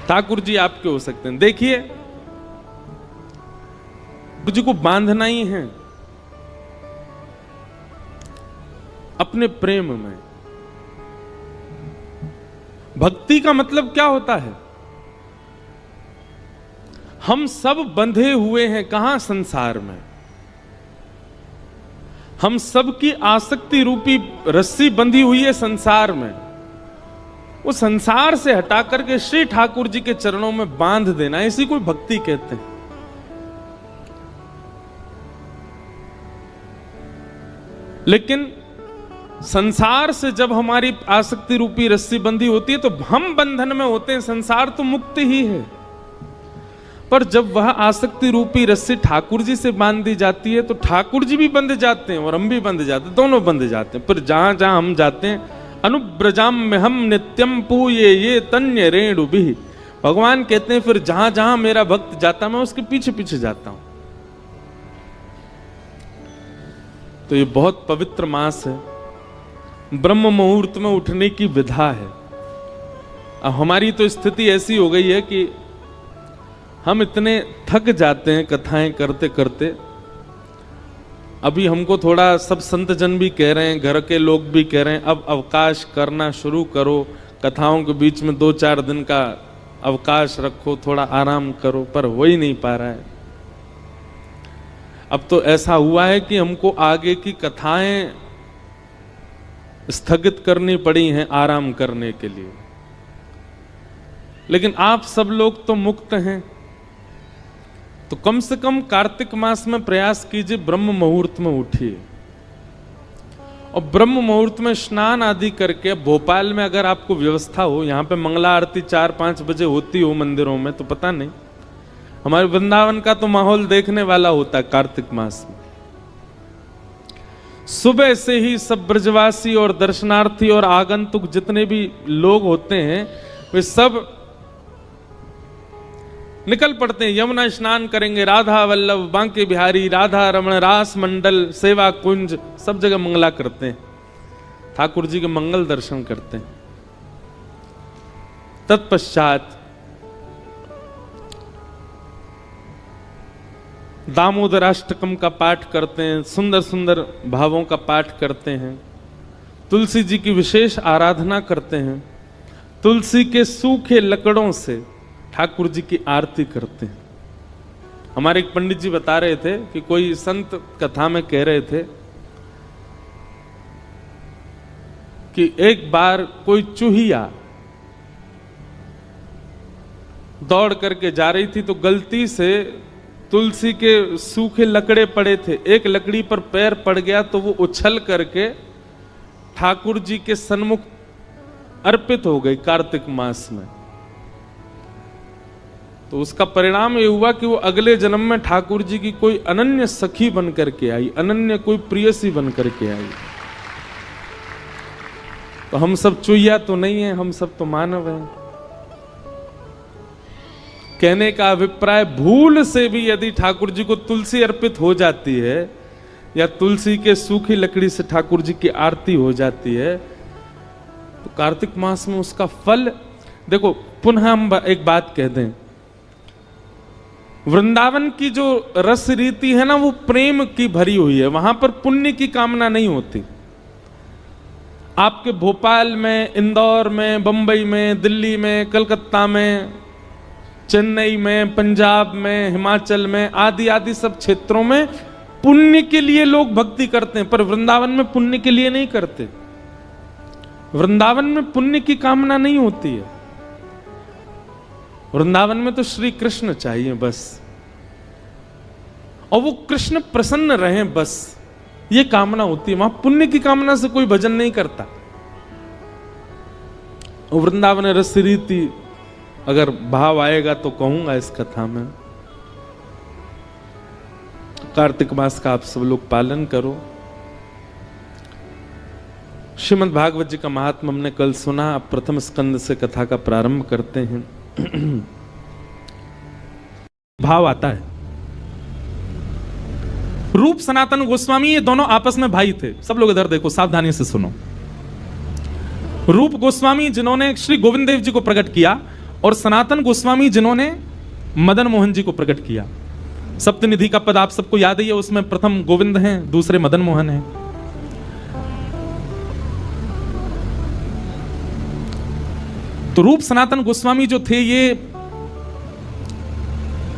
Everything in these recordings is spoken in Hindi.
ठाकुर जी आपके हो सकते हैं। देखिए, जी को बांधना ही है अपने प्रेम में। भक्ति का मतलब क्या होता है? हम सब बंधे हुए हैं कहां? संसार में। हम सब की आसक्ति रूपी रस्सी बंधी हुई है संसार में। वो संसार से हटा करके श्री ठाकुर जी के चरणों में बांध देना, इसी को भक्ति कहते हैं। लेकिन संसार से जब हमारी आसक्ति रूपी रस्सी बंधी होती है तो हम बंधन में होते हैं, संसार तो मुक्त ही है। पर जब वह आसक्ति रूपी रस्सी ठाकुर जी से बांध दी जाती है तो ठाकुर जी भी बंध जाते हैं और हम भी बंध जाते हैं, दोनों बंध जाते हैं। पर जहां जहां हम जाते हैं, अनुब्रजाम में हम नित्यम पूये ये तन्य रेणु भी, भगवान कहते हैं फिर जहां जहां मेरा भक्त जाता मैं उसके पीछे पीछे जाता हूं। तो ये बहुत पवित्र मास है, ब्रह्म मुहूर्त में उठने की विधा है। अब हमारी तो स्थिति ऐसी हो गई है कि हम इतने थक जाते हैं कथाएं करते करते। अभी हमको थोड़ा सब संत जन भी कह रहे हैं, घर के लोग भी कह रहे हैं, अब अवकाश करना शुरू करो, कथाओं के बीच में 2-4 दिन का अवकाश रखो, थोड़ा आराम करो, पर हो ही नहीं पा रहा है। अब तो ऐसा हुआ है कि हमको आगे की कथाएं स्थगित करनी पड़ी हैं आराम करने के लिए। लेकिन आप सब लोग तो मुक्त हैं, तो कम से कम कार्तिक मास में प्रयास कीजिए, ब्रह्म मुहूर्त में उठिए और ब्रह्म मुहूर्त में स्नान आदि करके। भोपाल में अगर आपको व्यवस्था हो, यहाँ पे मंगला आरती 4-5 बजे होती हो मंदिरों में, तो पता नहीं, हमारे वृंदावन का तो माहौल देखने वाला होता है कार्तिक मास में। सुबह से ही सब ब्रजवासी और दर्शनार्थी और आगंतुक जितने भी लोग होते हैं वे सब निकल पड़ते हैं, यमुना स्नान करेंगे, राधा वल्लभ, बांके बिहारी, राधा रमण, रास मंडल, सेवा कुंज, सब जगह मंगला करते हैं, ठाकुर जी के मंगल दर्शन करते हैं। तत्पश्चात दामोदराष्टकम का पाठ करते हैं, सुंदर सुंदर भावों का पाठ करते हैं, तुलसी जी की विशेष आराधना करते हैं, तुलसी के सूखे लकड़ों से ठाकुर जी की आरती करते हैं। हमारे एक पंडित जी बता रहे थे कि कोई संत कथा में कह रहे थे कि एक बार कोई चूहिया दौड़ करके जा रही थी तो गलती से तुलसी के सूखे लकड़े पड़े थे, एक लकड़ी पर पैर पड़ गया तो वो उछल करके ठाकुर जी के सन्मुख अर्पित हो गई कार्तिक मास में। तो उसका परिणाम ये हुआ कि वो अगले जन्म में ठाकुर जी की कोई अनन्य सखी बन करके आई, अनन्य कोई प्रियसी बन करके आई। तो हम सब चुहिया तो नहीं है, हम सब तो मानव हैं। कहने का अभिप्राय, भूल से भी यदि ठाकुर जी को तुलसी अर्पित हो जाती है या तुलसी के सूखी लकड़ी से ठाकुर जी की आरती हो जाती है तो कार्तिक मास में उसका फल देखो। पुनः हम एक बात कह दें, वृंदावन की जो रस रीति है ना वो प्रेम की भरी हुई है, वहां पर पुण्य की कामना नहीं होती। आपके भोपाल में, इंदौर में, बंबई में, दिल्ली में, कलकत्ता में, चेन्नई में, पंजाब में, हिमाचल में आदि आदि सब क्षेत्रों में पुण्य के लिए लोग भक्ति करते हैं, पर वृंदावन में पुण्य के लिए नहीं करते। वृंदावन में पुण्य की कामना नहीं होती है। वृंदावन में तो श्री कृष्ण चाहिए बस, और वो कृष्ण प्रसन्न रहे बस, ये कामना होती है। वहां पुण्य की कामना से कोई भजन नहीं करता। वृंदावन रस रीति अगर भाव आएगा तो कहूंगा इस कथा में। कार्तिक मास का आप सब लोग पालन करो। श्रीमद् भागवत जी का महात्मा हमने कल सुना, अब प्रथम स्कंद से कथा का प्रारंभ करते हैं। भाव आता है, रूप सनातन गोस्वामी ये दोनों आपस में भाई थे। सब लोग इधर देखो, सावधानी से सुनो। रूप गोस्वामी जिन्होंने श्री गोविंद देव जी को प्रकट किया और सनातन गोस्वामी जिन्होंने मदन मोहन जी को प्रकट किया। सप्तनिधि का पद आप सबको याद ही है, उसमें प्रथम गोविंद हैं, दूसरे मदन मोहन हैं। तो रूप सनातन गोस्वामी जो थे ये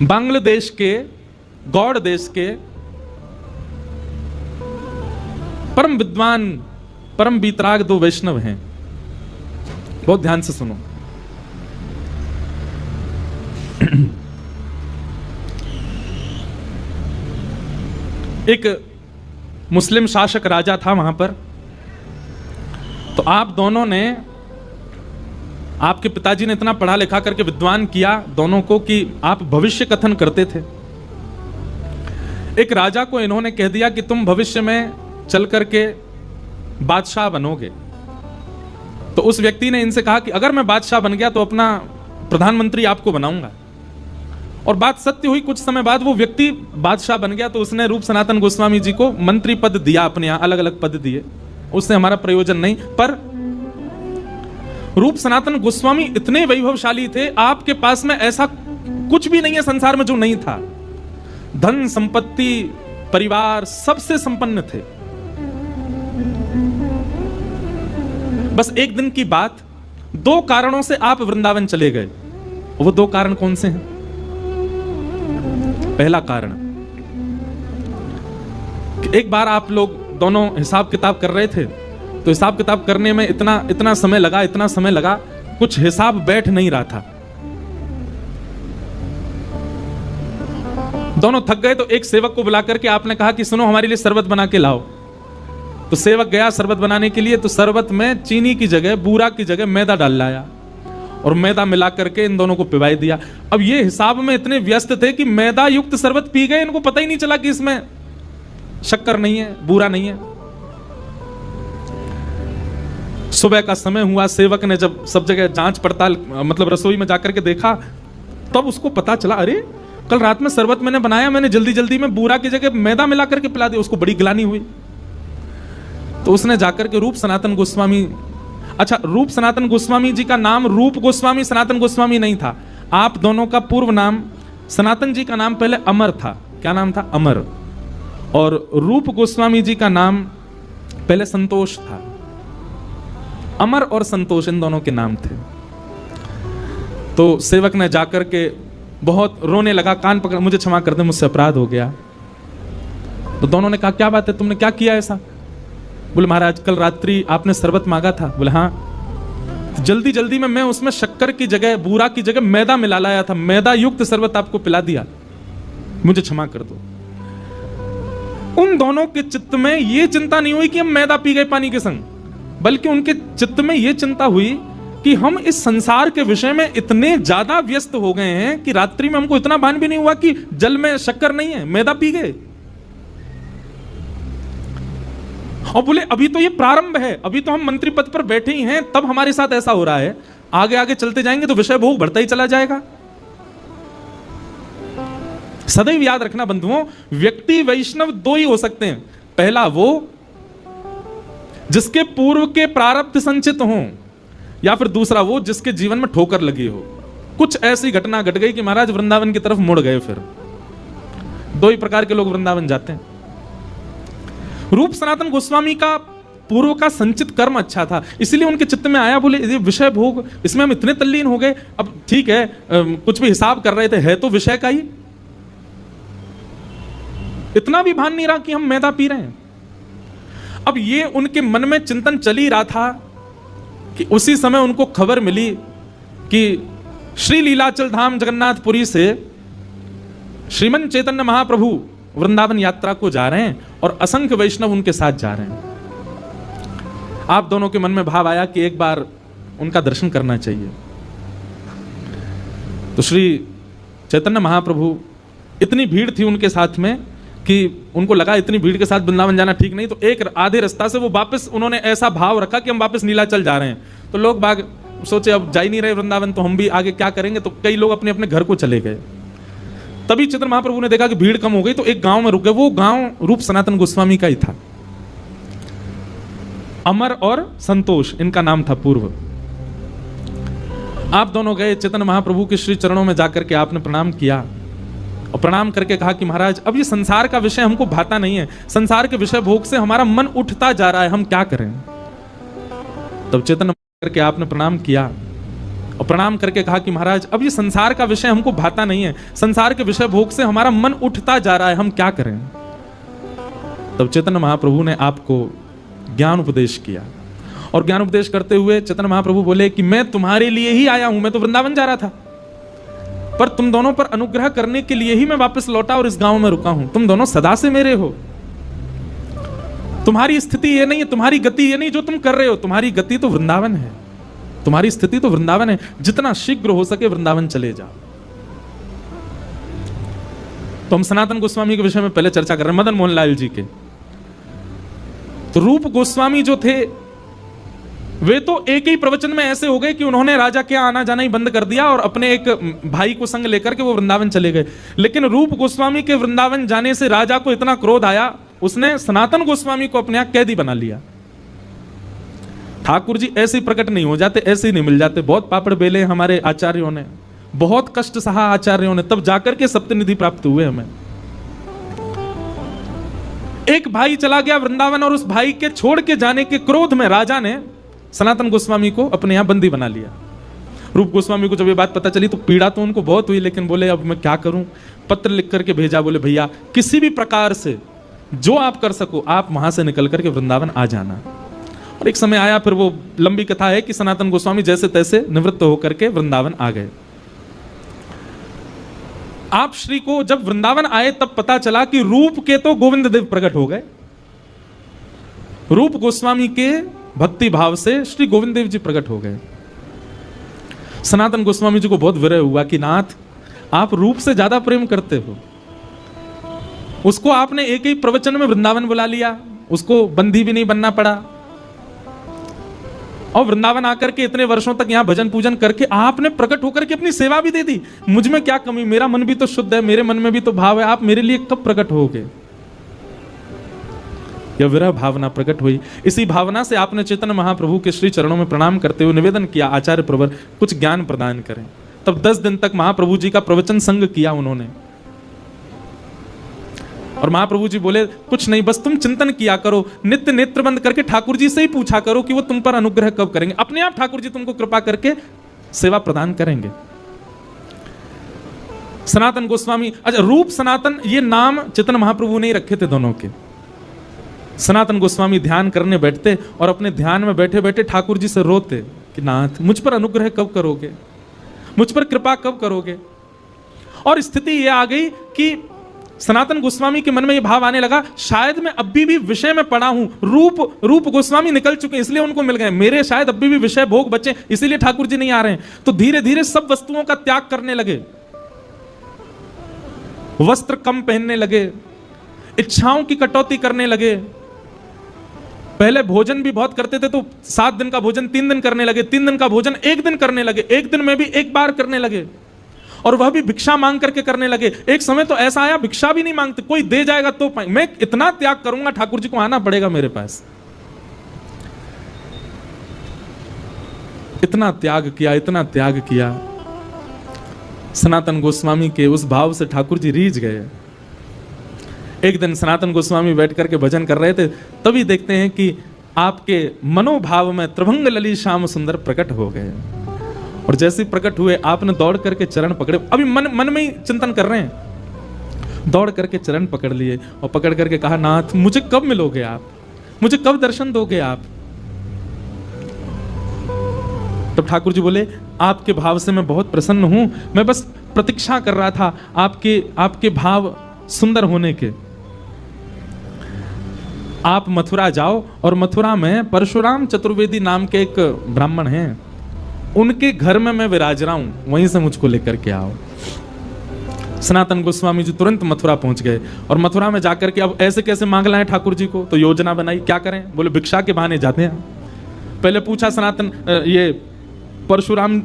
बांग्लादेश के गौड़ देश के परम विद्वान परम बीतराग दो वैष्णव हैं। बहुत ध्यान से सुनो। एक मुस्लिम शासक राजा था वहां पर। तो आप दोनों ने, आपके पिताजी ने इतना पढ़ा लिखा करके विद्वान किया दोनों को कि आप भविष्य कथन करते थे। एक राजा को इन्होंने कह दिया कि तुम भविष्य में चल करके बादशाह बनोगे। तो उस व्यक्ति ने इनसे कहा कि अगर मैं बादशाह बन गया तो अपना प्रधानमंत्री आपको बनाऊंगा। और बात सत्य हुई, कुछ समय बाद वो व्यक्ति बादशाह बन गया। तो उसने रूप सनातन गोस्वामी जी को मंत्री पद दिया, अपने यहां अलग अलग पद दिए। उससे हमारा प्रयोजन नहीं, पर रूप सनातन गोस्वामी इतने वैभवशाली थे, आपके पास में ऐसा कुछ भी नहीं है संसार में जो नहीं था। धन संपत्ति परिवार सबसे संपन्न थे। बस एक दिन की बात, दो कारणों से आप वृंदावन चले गए। वो दो कारण कौन से हैं? पहला कारण, एक बार आप लोग दोनों हिसाब किताब कर रहे थे, तो हिसाब किताब करने में इतना समय लगा, कुछ हिसाब बैठ नहीं रहा था। दोनों थक गए तो एक सेवक को बुला करके आपने कहा कि सुनो, हमारे लिए शरबत बना के लाओ। तो सेवक गया शरबत बनाने के लिए। तो शरबत में चीनी की जगह, बूरा की जगह मैदा डाल लाया और मैदा मिला करके इन दोनों को पिवाई दिया। अब ये हिसाब में इतने व्यस्त थे कि मैदा युक्त शरबत पी गए, इनको पता ही नहीं चला कि इसमें शक्कर नहीं है, बूरा नहीं है। सुबह का समय हुआ, सेवक ने जब सब जगह जांच पड़ताल, मतलब रसोई में जाकर के देखा, तब उसको पता चला, अरे कल रात में शरबत मैंने बनाया, मैंने जल्दी जल्दी में बूरा की जगह मैदा मिला करके पिला दिया। उसको बड़ी गिलानी हुई। तो उसने जाकर के रूप सनातन गोस्वामी, अच्छा, रूप सनातन गोस्वामी जी का नाम रूप गोस्वामी सनातन गोस्वामी नहीं था। आप दोनों का पूर्व नाम, सनातन जी का नाम पहले अमर था। क्या नाम था? अमर। और रूप गोस्वामी जी का नाम पहले संतोष था। अमर और संतोष इन दोनों के नाम थे। तो सेवक ने जाकर के बहुत रोने लगा, कान पकड़, मुझे क्षमा कर दे, मुझसे अपराध हो गया। तो दोनों ने कहा, क्या बात है, तुमने क्या किया ऐसा? बोले, महाराज कल रात्रि आपने शरबत मांगा था। बोले, हाँ। जल्दी जल्दी में मैं उसमें शक्कर की जगह, बूरा की जगह मैदा मिला लाया था, मैदा युक्त शरबत आपको पिला दिया, मुझे क्षमा कर दो। उन दोनों के चित्त में यह चिंता नहीं हुई कि हम मैदा पी गए पानी के संग, बल्कि उनके चित्त में यह चिंता हुई कि हम इस संसार के विषय में इतने ज्यादा व्यस्त हो गए हैं कि रात्रि में हमको इतना भान भी नहीं हुआ कि जल में शक्कर नहीं है, मैदा पी गए। और बोले, अभी तो ये प्रारंभ है, अभी तो हम मंत्री पद पर बैठे ही हैं, तब हमारे साथ ऐसा हो रहा है। आगे आगे चलते जाएंगे तो विषय भोग बढ़ता ही चला जाएगा। सदैव याद रखना बंधुओं, व्यक्ति वैष्णव दो ही हो सकते हैं। पहला वो जिसके पूर्व के प्रारब्ध संचित हों, या फिर दूसरा वो जिसके जीवन में ठोकर लगी हो। कुछ ऐसी घटना घट गई कि महाराज वृंदावन की तरफ मुड़ गए। फिर दो ही प्रकार के लोग वृंदावन जाते हैं। रूप सनातन गोस्वामी का पूर्व का संचित कर्म अच्छा था, इसलिए उनके चित्त में आया, बोले ये विषय भोग, इसमें हम इतने तल्लीन हो गए। अब ठीक है, कुछ भी हिसाब कर रहे थे, है तो विषय का ही, इतना भी भान नहीं रहा कि हम मैदा पी रहे हैं। अब ये उनके मन में चिंतन चल ही रहा था कि उसी समय उनको खबर मिली कि श्री लीलाचल धाम जगन्नाथपुरी से श्रीमन चैतन्य महाप्रभु वृंदावन यात्रा को जा रहे हैं और असंख्य वैष्णव उनके साथ जा रहे हैं। आप दोनों के मन में भाव आया कि एक बार उनका दर्शन करना चाहिए। तो श्री चैतन्य महाप्रभु, इतनी भीड़ थी उनके साथ में कि उनको लगा इतनी भीड़ के साथ वृंदावन जाना ठीक नहीं। तो एक आधे रास्ता से वो वापस, उन्होंने ऐसा भाव रखा कि हम वापस नीलाचल जा रहे हैं। तो लोग बाग सोचे अब जा ही नहीं रहे वृंदावन, तो हम भी आगे क्या करेंगे। तो कई लोग अपने अपने घर को चले गए। तभी चैतन्य महाप्रभु ने देखा कि भीड़ कम हो गई, तो एक गांव में रुक गए। वो गांव रूप सनातन गोस्वामी का ही था। अमर और संतोष इनका नाम था पूर्व। आप दोनों गए चैतन्य महाप्रभु के श्री चरणों में जाकर के आपने प्रणाम किया और प्रणाम करके कहा कि महाराज अब ये संसार का विषय हमको भाता नहीं है, संसार के विषय भोग से हमारा मन उठता जा रहा है, हम क्या करें। तब चैतन्य करके आपने प्रणाम किया और प्रणाम करके कहा कि महाराज अब ये संसार का विषय हमको भाता नहीं है, संसार के विषय भोग से हमारा मन उठता जा रहा है, हम क्या करें। तब चैतन्य महाप्रभु ने आपको ज्ञान उपदेश किया और ज्ञान उपदेश करते हुए चैतन्य महाप्रभु बोले कि मैं तुम्हारे लिए ही आया हूं, मैं तो वृंदावन जा रहा था, पर तुम दोनों पर अनुग्रह करने के लिए ही मैं वापस लौटा और इस गांव में रुका हूं। तुम दोनों सदा से मेरे हो, तुम्हारी स्थिति ये नहीं है, तुम्हारी गति ये नहीं जो तुम कर रहे हो, तुम्हारी गति तो वृंदावन है, तुम्हारी स्थिति तो वृंदावन है, जितना शीघ्र हो सके वृंदावन चले जाओ। तो हम सनातन गोस्वामी के विषय में पहले चर्चा कर रहे हैं, मदन मोहन लाल जी के। तो रूप गोस्वामी जो थे वे तो एक ही प्रवचन में ऐसे हो गए कि उन्होंने राजा के आना जाना ही बंद कर दिया और अपने एक भाई को संग लेकर के वो वृंदावन चले गए। लेकिन रूप गोस्वामी के वृंदावन जाने से राजा को इतना क्रोध आया, उसने सनातन गोस्वामी को अपने यहां कैदी बना लिया। ठाकुर जी ऐसे ही प्रकट नहीं हो जाते, ऐसे ही नहीं मिल जाते, बहुत पापड़ बेले हमारे आचार्यों ने, बहुत कष्ट सहा आचार्यों ने, तब जाकर के सप्तनिधि प्राप्त हुए हमें। एक भाई चला गया वृंदावन और उस भाई के छोड़ के जाने के क्रोध में राजा ने सनातन गोस्वामी को अपने यहां बंदी बना लिया। रूप गोस्वामी को जब ये बात पता चली तो पीड़ा तो उनको बहुत हुई, लेकिन बोले अब मैं क्या करूं। पत्र लिख करके भेजा, बोले भैया किसी भी प्रकार से जो आप कर सको आप वहां से निकल करके वृंदावन आ जाना। और एक समय आया, फिर वो लंबी कथा है कि सनातन गोस्वामी जैसे तैसे निवृत्त होकर के वृंदावन आ गए। आप श्री को जब वृंदावन आए तब पता चला कि रूप के तो गोविंद देव प्रकट हो गए, रूप गोस्वामी के भक्ति भाव से श्री गोविंद देव जी प्रकट हो गए। सनातन गोस्वामी जी को बहुत विरह हुआ कि नाथ आप रूप से ज्यादा प्रेम करते हो, उसको आपने एक ही प्रवचन में वृंदावन बुला लिया, उसको बंदी भी नहीं बनना पड़ा और वृंदावन आकर के इतने वर्षों तक यहां भजन पूजन करके आपने प्रकट होकर के अपनी सेवा भी दे दी। मुझ में क्या कमी, मेरा मन भी तो शुद्ध है, मेरे मन में भी तो भाव है, आप मेरे लिए कब प्रकट होगे। यह विरह भावना प्रकट हुई। इसी भावना से आपने चैतन्य महाप्रभु के श्री चरणों में प्रणाम करते हुए निवेदन किया आचार्य प्रवर कुछ ज्ञान प्रदान करें। तब 10 दिन तक महाप्रभु जी का प्रवचन संग किया उन्होंने और महाप्रभु जी बोले कुछ नहीं, बस तुम चिंतन किया करो, नित्य नेत्र बंद करके ठाकुर जी से ही पूछा करो कि वो तुम पर अनुग्रह कब करेंगे, अपने आप ठाकुर जी तुमको कृपा करके सेवा प्रदान करेंगे। सनातन गोस्वामी, अच्छा रूप सनातन ये नाम चैतन्य महाप्रभु ने ही रखे थे दोनों के। सनातन गोस्वामी ध्यान करने बैठते और अपने ध्यान में बैठे बैठे ठाकुर जी से रोते कि नाथ मुझ पर अनुग्रह कब करोगे, मुझ पर कृपा कब करोगे। और स्थिति ये आ गई कि सनातन गोस्वामी के मन में ये भाव आने लगा शायद मैं अभी भी विषय में पड़ा हूं, रूप गोस्वामी निकल चुके इसलिए उनको मिल गए, मेरे शायद अभी भी विषय भोग बचे इसीलिए ठाकुर जी नहीं आ रहे हैं। तो धीरे धीरे सब वस्तुओं का त्याग करने लगे, वस्त्र कम पहनने लगे, इच्छाओं की कटौती करने लगे। पहले भोजन भी बहुत करते थे तो 7 दिन का भोजन 3 दिन करने लगे, 3 दिन का भोजन 1 दिन करने लगे, 1 दिन में भी 1 बार करने लगे और वह भी भिक्षा मांग करके करने लगे। एक समय तो ऐसा आया भिक्षा भी नहीं मांगते, कोई दे जाएगा तो मैं इतना त्याग करूंगा ठाकुर जी को आना पड़ेगा मेरे पास। इतना त्याग किया, इतना त्याग किया। सनातन गोस्वामी के उस भाव से ठाकुर जी रीझ गए। एक दिन सनातन गोस्वामी बैठ करके भजन कर रहे थे, तभी देखते हैं कि आपके मनोभाव में त्रिभंग ललित श्याम सुंदर प्रकट हो गए और जैसे प्रकट हुए आपने दौड़ करके चरण पकड़े। अभी मन में ही चिंतन कर रहे हैं, दौड़ करके चरण पकड़ लिए और पकड़ करके कहा नाथ मुझे कब मिलोगे आप, मुझे कब दर्शन दोगे आप। तब ठाकुर जी बोले आपके भाव से मैं बहुत प्रसन्न हूं, मैं बस प्रतीक्षा कर रहा था आपके भाव सुंदर होने के। आप मथुरा जाओ और मथुरा में परशुराम चतुर्वेदी नाम के एक ब्राह्मण हैं, उनके घर में मैं विराज रहा हूं, वहीं से मुझको लेकर के आओ। सनातन गोस्वामी जी तुरंत मथुरा पहुंच गए और मथुरा में जाकर के अब ऐसे कैसे मांग लाए ठाकुर जी को, तो योजना बनाई क्या करें। बोले भिक्षा के बहाने जाते हैं। पहले पूछा सनातन ये परशुराम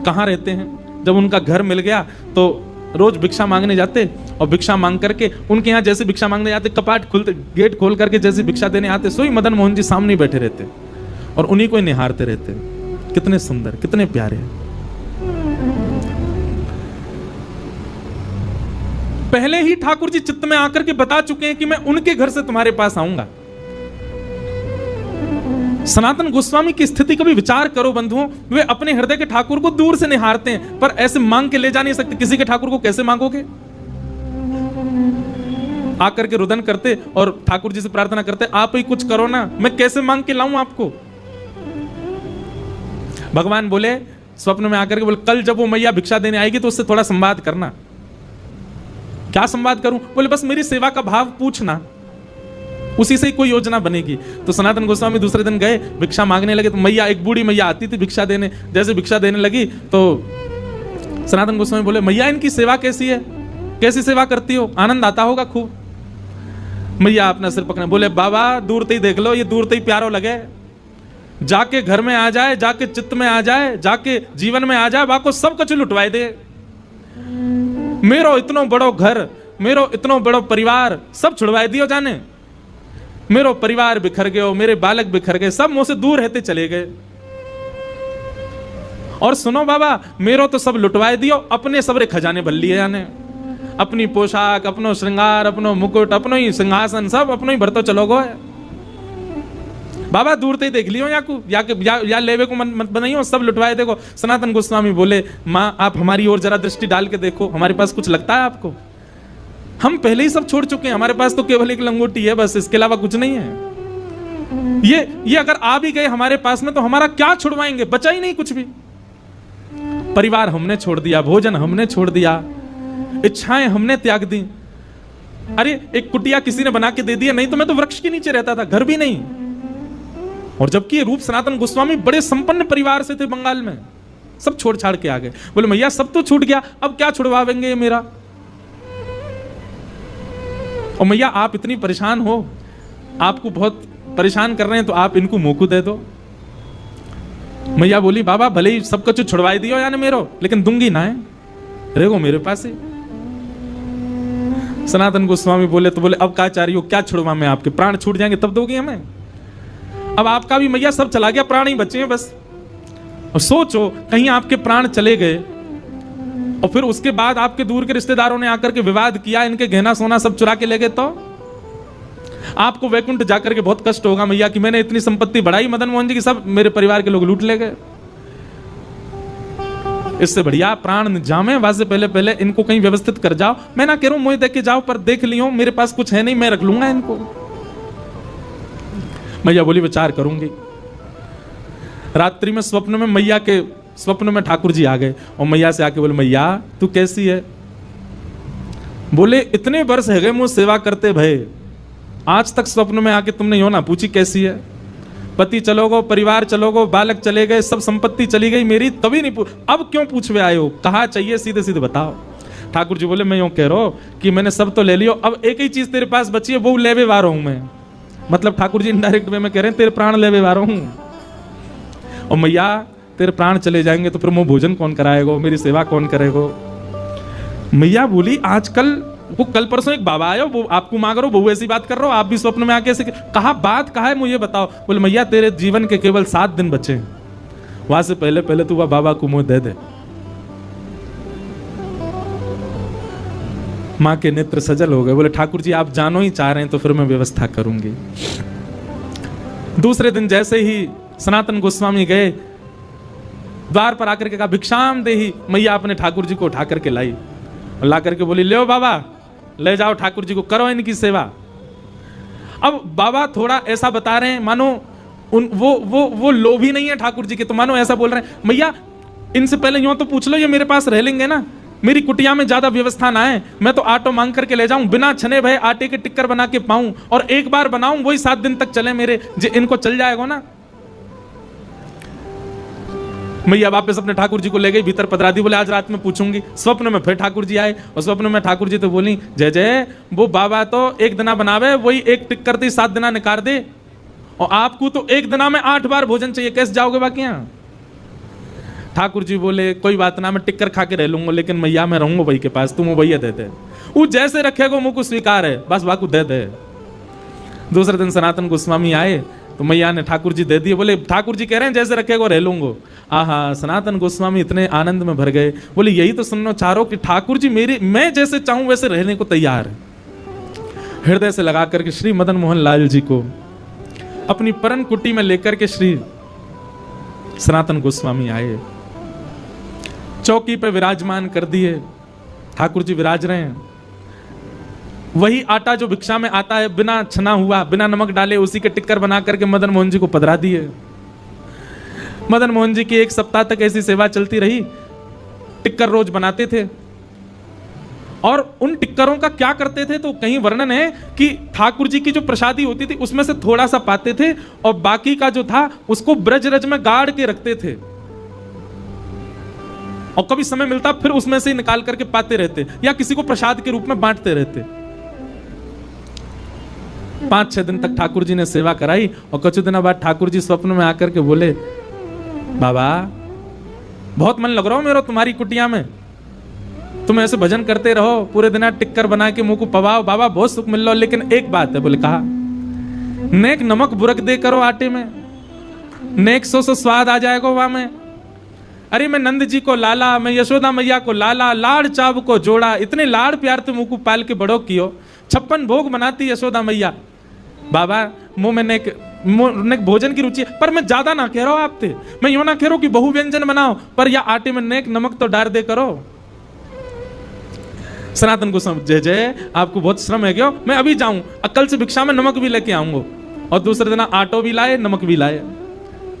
कहाँ रहते हैं, जब उनका घर मिल गया तो रोज भिक्षा मांगने जाते और भिक्षा मांग करके उनके यहाँ जैसे भिक्षा मांगने जाते कपाट खुलते, गेट खोल करके जैसे भिक्षा देने आते सोई मदन मोहन जी सामने बैठे रहते और उन्हीं को ही निहारते रहते। कितने सुंदर, कितने प्यारे। पहले ही ठाकुर जी चित्त में आकर के बता चुके हैं कि मैं उनके घर से तुम्हारे पास आऊंगा। सनातन गोस्वामी की स्थिति कभी विचार करो बंधुओं, वे अपने हृदय के ठाकुर को दूर से निहारते हैं, पर ऐसे मांग के ले जा नहीं सकते। किसी के ठाकुर को कैसे मांगोगे? आकर के रुदन करते और ठाकुर जी से प्रार्थना करते, आप ही कुछ करो ना, मैं कैसे मांग के लाऊं आपको? भगवान बोले स्वप्न में आकर के बोले, कल जब वो मैया भिक्षा देने आएगी तो उससे थोड़ा संवाद करना। क्या संवाद करूं? बोले बस मेरी सेवा का भाव पूछना, उसी से ही कोई योजना बनेगी। तो सनातन गोस्वामी दूसरे दिन गए, भिक्षा मांगने लगे। तो मैया, एक बूढ़ी मैया आती थी भिक्षा देने, जैसे भिक्षा देने लगी तो सनातन गोस्वामी बोले, मैया इनकी सेवा कैसी है, कैसी सेवा करती हो, आनंद आता होगा खूब। मैया अपना सिर पकड़े बोले, बाबा दूर से ही देख लो, ये दूर से ही प्यारो लगे, जाके घर में आ जाए, जाके चित्त में आ जाए, जाके जीवन में आ जाए, बाको सब कुछ लुटवाए दे। मेरो इतनो बड़ो घर, मेरो इतनो बड़ो परिवार सब छुड़वाए दियो जाने। मेरो परिवार बिखर गयो, मेरे बालक बिखर गए, सब मुझसे दूर रहते चले गए। और सुनो बाबा, मेरो तो सब लुटवाए दियो, अपने सबरे खजाने भर लिए जाने, अपनी पोशाक, अपनो श्रृंगार, अपनो मुकुट, अपनो ही सिंहासन, सब अपनो ही भरतो चलो गो है। बाबा दूर से ही देख लियो या लेवे को मत बनाइयो, सब लुटवाए देखो। सनातन गोस्वामी बोले, माँ आप हमारी ओर जरा दृष्टि डाल के देखो, हमारे पास कुछ लगता है आपको? हम पहले ही सब छोड़ चुके हैं, हमारे पास तो केवल एक लंगोटी है बस, इसके अलावा कुछ नहीं है। ये अगर आ भी गए हमारे पास में तो हमारा क्या छुड़वाएंगे? बचा ही नहीं कुछ भी। परिवार हमने छोड़ दिया, भोजन हमने छोड़ दिया, इच्छाएं हमने त्याग दी। अरे एक कुटिया किसी ने बना के दे दिया, नहीं तो मैं तो वृक्ष के नीचे रहता था, घर भी नहीं। और जबकि ये रूप सनातन गोस्वामी बड़े संपन्न परिवार से थे बंगाल में, सब छोड़ छाड़ के आ गए। बोले मैया सब तो छूट गया, अब क्या छुड़वाएंगे ये मेरा? और मैया आप इतनी परेशान हो, आपको बहुत परेशान कर रहे हैं, तो आप इनको मोकू दे दो। मैया बोली, बाबा भले ही सब कुछ छुड़वाई दियो यानी मेरो, लेकिन दूंगी ना है, रहेगो मेरे पास ही। सनातन गोस्वामी बोले, तो बोले अब क्या चाह रही हो, क्या छुड़वा मैं आपके? प्राण छूट जाएंगे तब दोगी हमें? अब आपका भी मैया सब चला गया, प्राण ही बचे हैं बस। और सोचो कहीं आपके प्राण चले गए और फिर उसके बाद आपके दूर के रिश्तेदारों ने आकर के विवाद किया, इनके गहना सोना सब चुरा के ले गए, तो आपको वैकुंठ जाकर के बहुत कष्ट होगा मैया कि मैंने इतनी संपत्ति बढ़ाई मदन मोहन जी की, सब मेरे परिवार के लोग लूट ले गए। इससे बढ़िया प्राण जामे वासे पहले पहले इनको कहीं व्यवस्थित कर जाओ। मैं ना कह रहा हूं मुझे देख के जाओ, पर देख लियो मेरे पास कुछ है नहीं, मैं रख लूंगा इनको। मैया बोली विचार करूंगी। रात्रि में स्वप्न में मैया के स्वप्न में ठाकुर जी आ गए और मैया से आके बोले, मैया तू कैसी है? बोले इतने वर्ष है गए मुझे सेवा करते भय, आज तक स्वप्न में आके तुमने यो ना पूछी कैसी है? पति चलो गो, परिवार चलो गो, बालक चले गए, सब संपत्ति चली गई मेरी, तभी नहीं अब क्यों पूछवे आए हो? कहा चाहिए सीधे सीधे बताओ। ठाकुर जी बोले, मैं यूं कह रहा हूं कि मैंने सब तो ले लियो, अब एक ही चीज तेरे पास बची है, वो लेवे वाला हूं मैं। मतलब ठाकुर जी इनडायरेक्ट वे में कह रहे हैं तेरे प्राण लेवे वाला हूं। और मैया तेरे प्राण चले जाएंगे तो फिर वो भोजन कौन कराएगा, मेरी सेवा कौन करेगा? मैया बोली, आजकल वो कल परसों एक बाबा आयो, वो आपको मांग रहा हो, वो ऐसी बात कर रहा हो, आप भी स्वप्न में आके ऐसे कहा, बात कहा है मुझे बताओ। बोले मैया तेरे जीवन के केवल 7 दिन बचे हैं, वहां से पहले पहले तू वह बाबा को मुंह दे दे। मां के नेत्र सजल हो गए। बोले ठाकुर जी आप जानो ही चाह रहे हैं तो फिर मैं व्यवस्था करूंगी। दूसरे दिन जैसे ही सनातन गोस्वामी गए, द्वार पर आकर के कहा भिक्षाम देही। मैया अपने ठाकुर जी को उठा करके लाई और ला करके बोली, ले बाबा ले जाओ ठाकुर जी को, करो इनकी सेवा। अब बाबा थोड़ा ऐसा बता रहे हैं मानो वो लोभी नहीं है ठाकुर जी के, तो मानो ऐसा बोल रहे हैं, मैया इनसे पहले यूं तो पूछ लो ये मेरे पास रह लेंगे ना, मेरी कुटिया में ज्यादा व्यवस्था ना है, मैं तो आटो मांग करके ले जाऊं, बिना छने भय आटे के टिक्कर बना के पाऊं, और एक बार बनाऊं वही 7 दिन तक चले मेरे, इनको चल जाएगा ना। मैया वापस अपने ठाकुर जी को ले गई, भीतर पधरा दी। बोले आज रात में पूछूंगी। स्वप्न में फिर ठाकुर जी आए और स्वप्न में ठाकुर जी तो बोली, जय जय वो बाबा तो एक दिना बनावे, वही एक टिक्कर दी 7 दिना निकाल दे, और आपको तो एक दिना में 8 बार भोजन चाहिए, कैसे जाओगे बाकी यहाँ? ठाकुर जी बोले कोई बात ना, मैं टिक्कर खा के रह लूंगा, लेकिन मैया मैं रहूंगा वही के पास, तुम वही दे दे, वो जैसे रखेगा मुझको स्वीकार है, बस वाकू दे दे। दूसरे दिन सनातन गोस्वामी आए, तो मैया ने ठाकुर जी दे दिए। बोले ठाकुर जी कह रहे हैं जैसे रखेगा रह लूंगा। आहा, सनातन गोस्वामी इतने आनंद में भर गए। बोले यही तो सुनना चाह रहा हूं कि ठाकुर जी मैं जैसे चाहूं वैसे रहने को तैयार है। हृदय से लगा करके श्री मदन मोहन लाल जी को अपनी परन कुटी में लेकर के श्री सनातन गोस्वामी आए, चौकी पे विराजमान कर दिए। ठाकुर जी विराज रहे हैं। वही आटा जो भिक्षा में आता है, बिना छना हुआ, बिना नमक डाले, उसी के टिक्कर बना करके मदन मोहन जी को पधरा दिए। मदन मोहन जी की 1 सप्ताह तक ऐसी सेवा चलती रही। टिक्कर रोज बनाते थे और उन टिक्करों का क्या करते थे तो कहीं वर्णन है कि ठाकुर जी की जो प्रसादी होती थी उसमें से थोड़ा सा पाते थे और बाकी का जो था उसको ब्रजरज में गाड़ के रखते थे और कभी समय मिलता फिर उसमें से निकाल करके पाते रहते या किसी को प्रसाद के रूप में बांटते रहते। 5-6 दिन तक ठाकुर जी ने सेवा कराई और कुछ दिनों बाद ठाकुर जी स्वप्न में आकर के बोले, बाबा बहुत मन लग रहा हो मेरा तुम्हारी कुटिया में, तुम ऐसे भजन करते रहो, पूरे दिन टिक्कर बना के मुंह को पवाओ, बाबा बहुत सुख मिल रहा, लेकिन एक बात है। बोले कहा, नेक नमक बुरक दे करो आटे में, नेक सो स्वाद आ जाएगा वहां में। अरे मैं नंद जी को लाला, मैं यशोदा मैया को लाला, लाड़ चाव को जोड़ा, इतने लाड़ प्यार तो मुंह को पाल के बड़ो कियो, 56 भोग बनाती यशोदा मैया। बाबा मुंह में नेक भोजन की रुचि है, पर मैं ज्यादा ना कह रहा हूं आपसे, मैं यूं ना कह रहा हूं कि बहु व्यंजन बनाओ, पर या आटे में नेक नमक तो डाल दे करो। सनातन को जय जय, आपको बहुत श्रम है क्या, मैं अभी जाऊं, कल से भिक्षा में नमक भी लेके आऊंगा। और दूसरे दिन आटो भी लाए, नमक भी लाए,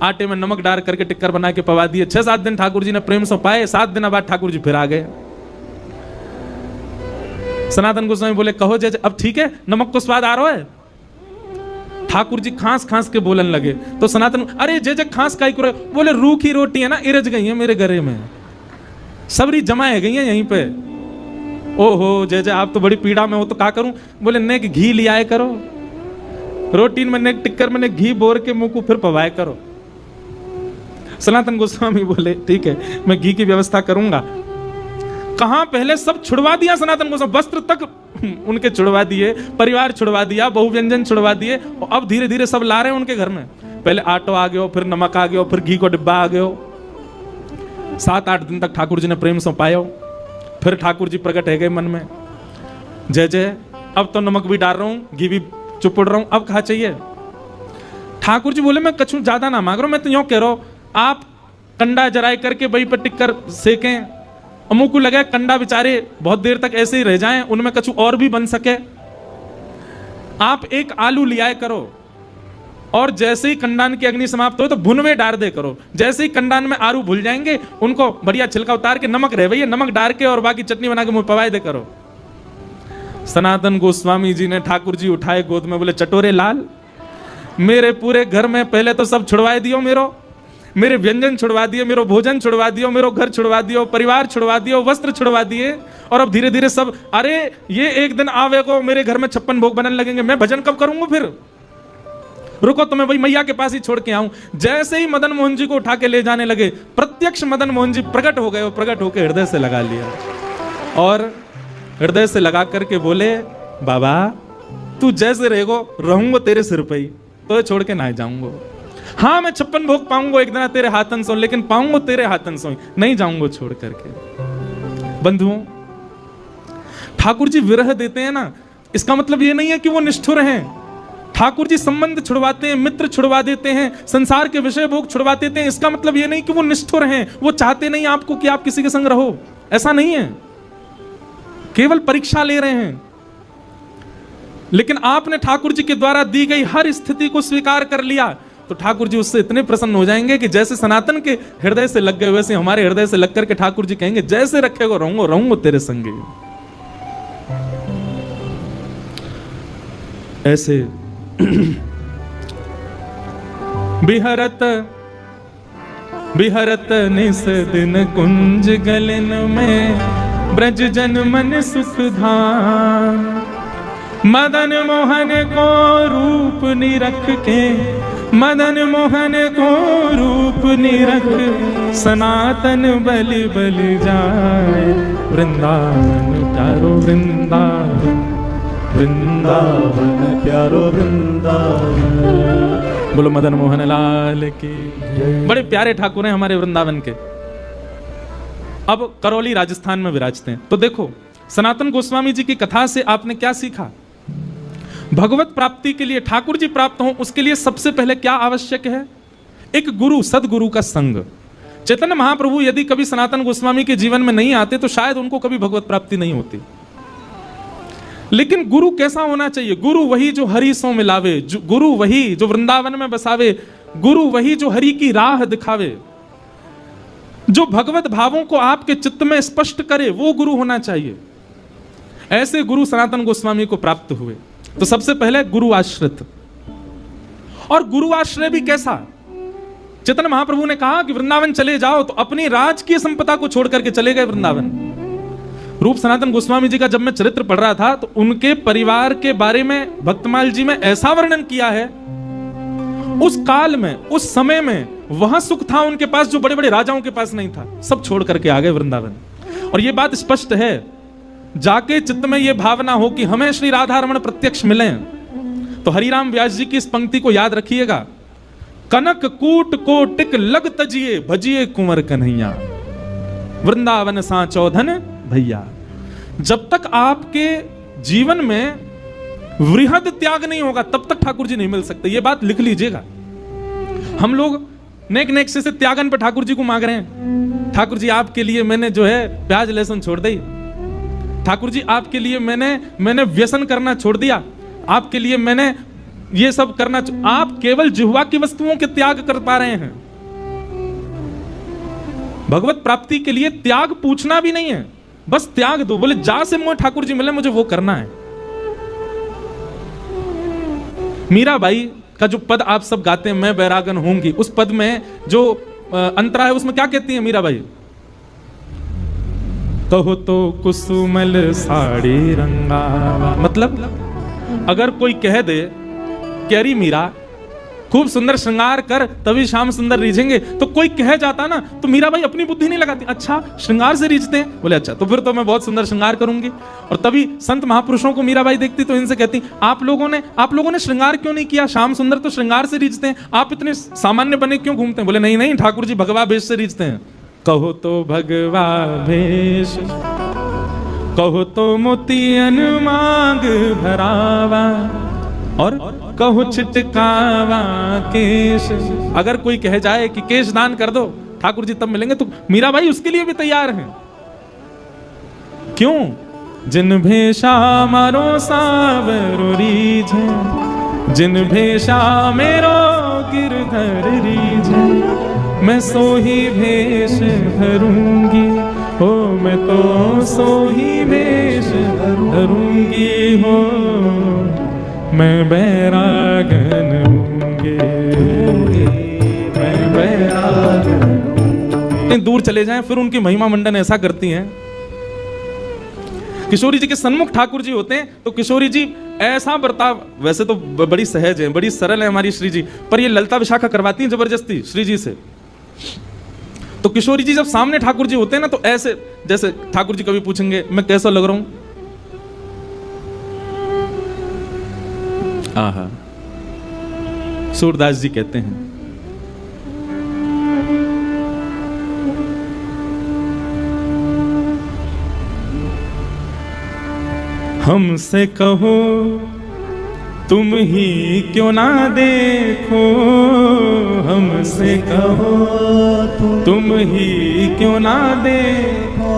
आटे में नमक डाल करके टिक्कर बना के पवा दिए। 6-7 दिन ठाकुर जी ने प्रेम से पाए। 7 दिन बाद ठाकुर जी फिर आ गए। सनातन गोस्वामी बोले, कहो जय जय, अब ठीक है, नमक को स्वाद आ रहा है। ठाकुर जी खांस खांस के बोलन लगे तो सनातन, अरे जय जय खांस काई करे। बोले रूखी रोटी है ना, इरज गई है मेरे गले में, सबरी जमाए गई है यहीं पे। ओहो जय जय, आप तो बड़ी पीड़ा में हो, तो क्या करूं। बोले नेक घी लियाए करो, रोटी में नेक टिक्कर में नेक घी बोर के मुंह को फिर पवाए करो। सनातन गोस्वामी बोले ठीक है, मैं घी की व्यवस्था करूंगा। कहां पहले सब छुड़वा दिया सनातन गोस्वामी, वस्त्र तक उनके छुड़वा दिए, परिवार छुड़वा दिया, बहु व्यंजन छुड़वा दिए, और अब धीरे धीरे सब ला रहे हैं उनके घर में। पहले आटो आ गयो, फिर नमक आ गयो, फिर घी को डिब्बा आ गयो। 7-8 दिन तक ठाकुर जी ने प्रेम से पायो। फिर ठाकुर जी प्रकट है गए मन में, जय जय, अब तो नमक भी डाल रहा हूं, घी भी चुपड़ रहा हूं, अब कहा चाहिए। ठाकुर जी बोले, मैं कछु ज्यादा ना मांग रहा हूं, मैं तो यूं कह रहा हूं, आप कंडा जराए करके वही पर टिक्कर सेकें, मुंह को लगे कंडा बेचारे बहुत देर तक ऐसे ही रह जाएं, उनमें कछु और भी बन सके। आप एक आलू लियाए करो और जैसे ही कंडान की अग्नि समाप्त हो तो भुनवे डाल दे करो। जैसे ही कंडान में आलू भूल जाएंगे, उनको बढ़िया छिलका उतार के नमक रह भैया, नमक डाल के और बाकी चटनी बना के मुंह पवाए दे करो। सनातन गोस्वामी जी ने ठाकुर जी उठाए गोद में, बोले चटोरे लाल, मेरे पूरे घर में पहले तो सब छुड़वाए दियो, मेरे व्यंजन छुड़वा दिए, मेरो भोजन छुड़वा दियो, मेरो घर छुड़वा दियो, परिवार छुड़वा दियो, वस्त्र छुड़वा दिए, और अब धीरे धीरे सब, अरे ये एक दिन आवेगो मेरे घर में 56 भोग बनने लगेंगे, मैं भजन कब करूंगा फिर, रुको तो मैं वही मैया के पास ही छोड़ के आऊं। जैसे ही मदन मोहन जी को उठा के ले जाने लगे, प्रत्यक्ष मदन मोहन जी प्रकट हो गए, और प्रकट होकर हृदय से लगा लिया और हृदय से लगा करके बोले, बाबा तू जैसे रहेगो रहूंगा तेरे सिर पे ही, तो छोड़ के ना जाऊंगा। हाँ मैं 56 भोग पाऊंगा एक दिन तेरे हाथन सो, लेकिन पाऊंगा तेरे हाथन सो, नहीं जाऊंगा छोड़ करके। बंधुओं, ठाकुर जी विरह देते हैं ना, इसका मतलब ये नहीं है कि वो निष्ठुर हैं। ठाकुर जी संबंध छुड़वाते हैं, मित्र छुड़वा देते हैं, संसार के विषय भोग छुड़वा देते हैं, इसका मतलब ये नहीं कि वो निष्ठुर हैं। वो चाहते नहीं आपको कि आप किसी के संग रहो, ऐसा नहीं है, केवल परीक्षा ले रहे हैं। लेकिन आपने ठाकुर जी के द्वारा दी गई हर स्थिति को स्वीकार कर लिया तो ठाकुर जी उससे इतने प्रसन्न हो जाएंगे कि जैसे सनातन के हृदय से लग गए वैसे हमारे हृदय से लग करके ठाकुर जी कहेंगे, जैसे रखेगो रहूंगा तेरे संगे। ऐसे बिहरत बिहरत निस दिन कुंज गलन में, ब्रज जन मन सुख धाम, मदन मोहन को रूप निरख के, मदन मोहन को रूप निरख, सनातन बलि बलि जाए, वृंदावन प्यारो वृंदावन, वृंदावन प्यारो वृंदावन। बोलो मदन मोहन लाल की। बड़े प्यारे ठाकुर हैं हमारे वृंदावन के। अब करौली राजस्थान में विराजते हैं। तो देखो सनातन गोस्वामी जी की कथा से आपने क्या सीखा? भगवत प्राप्ति के लिए, ठाकुर जी प्राप्त हो उसके लिए सबसे पहले क्या आवश्यक है? एक गुरु, सदगुरु का संग। चैतन्य महाप्रभु यदि कभी सनातन गोस्वामी के जीवन में नहीं आते तो शायद उनको कभी भगवत प्राप्ति नहीं होती। लेकिन गुरु कैसा होना चाहिए? गुरु वही जो हरि सो मिलावे, गुरु वही जो वृंदावन में बसावे, गुरु वही जो हरि की राह दिखावे, जो भगवत भावों को आपके चित्त में स्पष्ट करे, वो गुरु होना चाहिए। ऐसे गुरु सनातन गोस्वामी को प्राप्त हुए। तो सबसे पहले गुरु आश्रित। और गुरु आश्रय भी कैसा? चैतन्य महाप्रभु ने कहा कि वृंदावन चले जाओ, तो अपनी राजकीय संपदा को छोड़ करके चले गए वृंदावन। रूप सनातन गोस्वामी जी का जब मैं चरित्र पढ़ रहा था तो उनके परिवार के बारे में भक्तमाल जी में ऐसा वर्णन किया है, उस काल में, उस समय में वह सुख था उनके पास जो बड़े बड़े राजाओं के पास नहीं था। सब छोड़ करके आ गए वृंदावन। और यह बात स्पष्ट है, जाके चित्त में यह भावना हो कि हमें श्री राधा रमण प्रत्यक्ष मिले तो हरिराम व्यास जी की इस पंक्ति को याद रखिएगा, कनक कूट को टिक लग तजिए भजिए कुंवर कन्हैया, वृंदावन सा चौधन भैया। जब तक आपके जीवन में वृहद त्याग नहीं होगा तब तक ठाकुर जी नहीं मिल सकते। ये बात लिख लीजिएगा। हम लोग नेक नेक से त्यागन पे ठाकुर जी को मांग रहे हैं। ठाकुर जी आपके लिए मैंने जो है प्याज लहसुन छोड़ दी, ठाकुर जी आपके लिए मैंने व्यसन करना छोड़ दिया, आपके लिए मैंने ये सब करना। आप केवल जिह्वा की वस्तुओं के त्याग कर पा रहे हैं। भगवत प्राप्ति के लिए त्याग पूछना भी नहीं है, बस त्याग दो। बोले जा से मुझे ठाकुर जी मिले, मुझे वो करना है। मीराबाई का जो पद आप सब गाते हैं, मैं बैरागन होंगी, उस पद में जो अंतरा है उसमें क्या कहती है मीराबाई? कहो तो कुसुमल साड़ी रंगा। मतलब अगर कोई कह दे कि अरे मीरा खूब सुंदर श्रृंगार कर तभी श्याम सुंदर रीझेंगे, तो कोई कह जाता ना तो मीराबाई अपनी बुद्धि नहीं लगाती, अच्छा श्रृंगार से रीझते हैं, बोले अच्छा तो फिर तो मैं बहुत सुंदर श्रृंगार करूंगी। और तभी संत महापुरुषों को मीराबाई देखती तो इनसे कहती, आप लोगों ने श्रृंगार क्यों नहीं किया? श्याम सुंदर तो श्रृंगार से रीझते हैं, आप इतने सामान्य बने क्यों घूमते हैं? बोले नहीं नहीं, ठाकुर जी भगवा भेष से रीझते हैं। कहो तो भगवा भेष, कहो तो मोतियन मांग भरावा, और कहो छिटकावा केश। अगर कोई कह जाए कि केश दान कर दो ठाकुर जी तब मिलेंगे, तो मीराबाई उसके लिए भी तैयार हैं। क्यों? जिन भेषा मारो सावरो रीझे, जिन भेषा मेरो गिरधर रीझे, मैं सोही भेष धरूंगी, हो मैं तो सोही भेष धरूंगी, हो मैं बैरागन होंगे, मैं बैरागन। दूर चले जाएं फिर उनकी महिमा मंडन ऐसा करती हैं। किशोरी जी के सन्मुख ठाकुर जी होते हैं तो किशोरी जी ऐसा बर्ताव, वैसे तो बड़ी सहज है, बड़ी सरल है हमारी श्री जी, पर ये ललता विशाखा करवाती हैं जबरदस्ती श्री जी से। तो किशोरी जी जब सामने ठाकुर जी होते हैं ना तो ऐसे, जैसे ठाकुर जी कभी पूछेंगे मैं कैसा लग रहा हूं, आहा। सूरदास जी कहते हैं, हमसे कहो तुम ही क्यों ना देखो, हमसे कहो तुम ही क्यों ना देखो,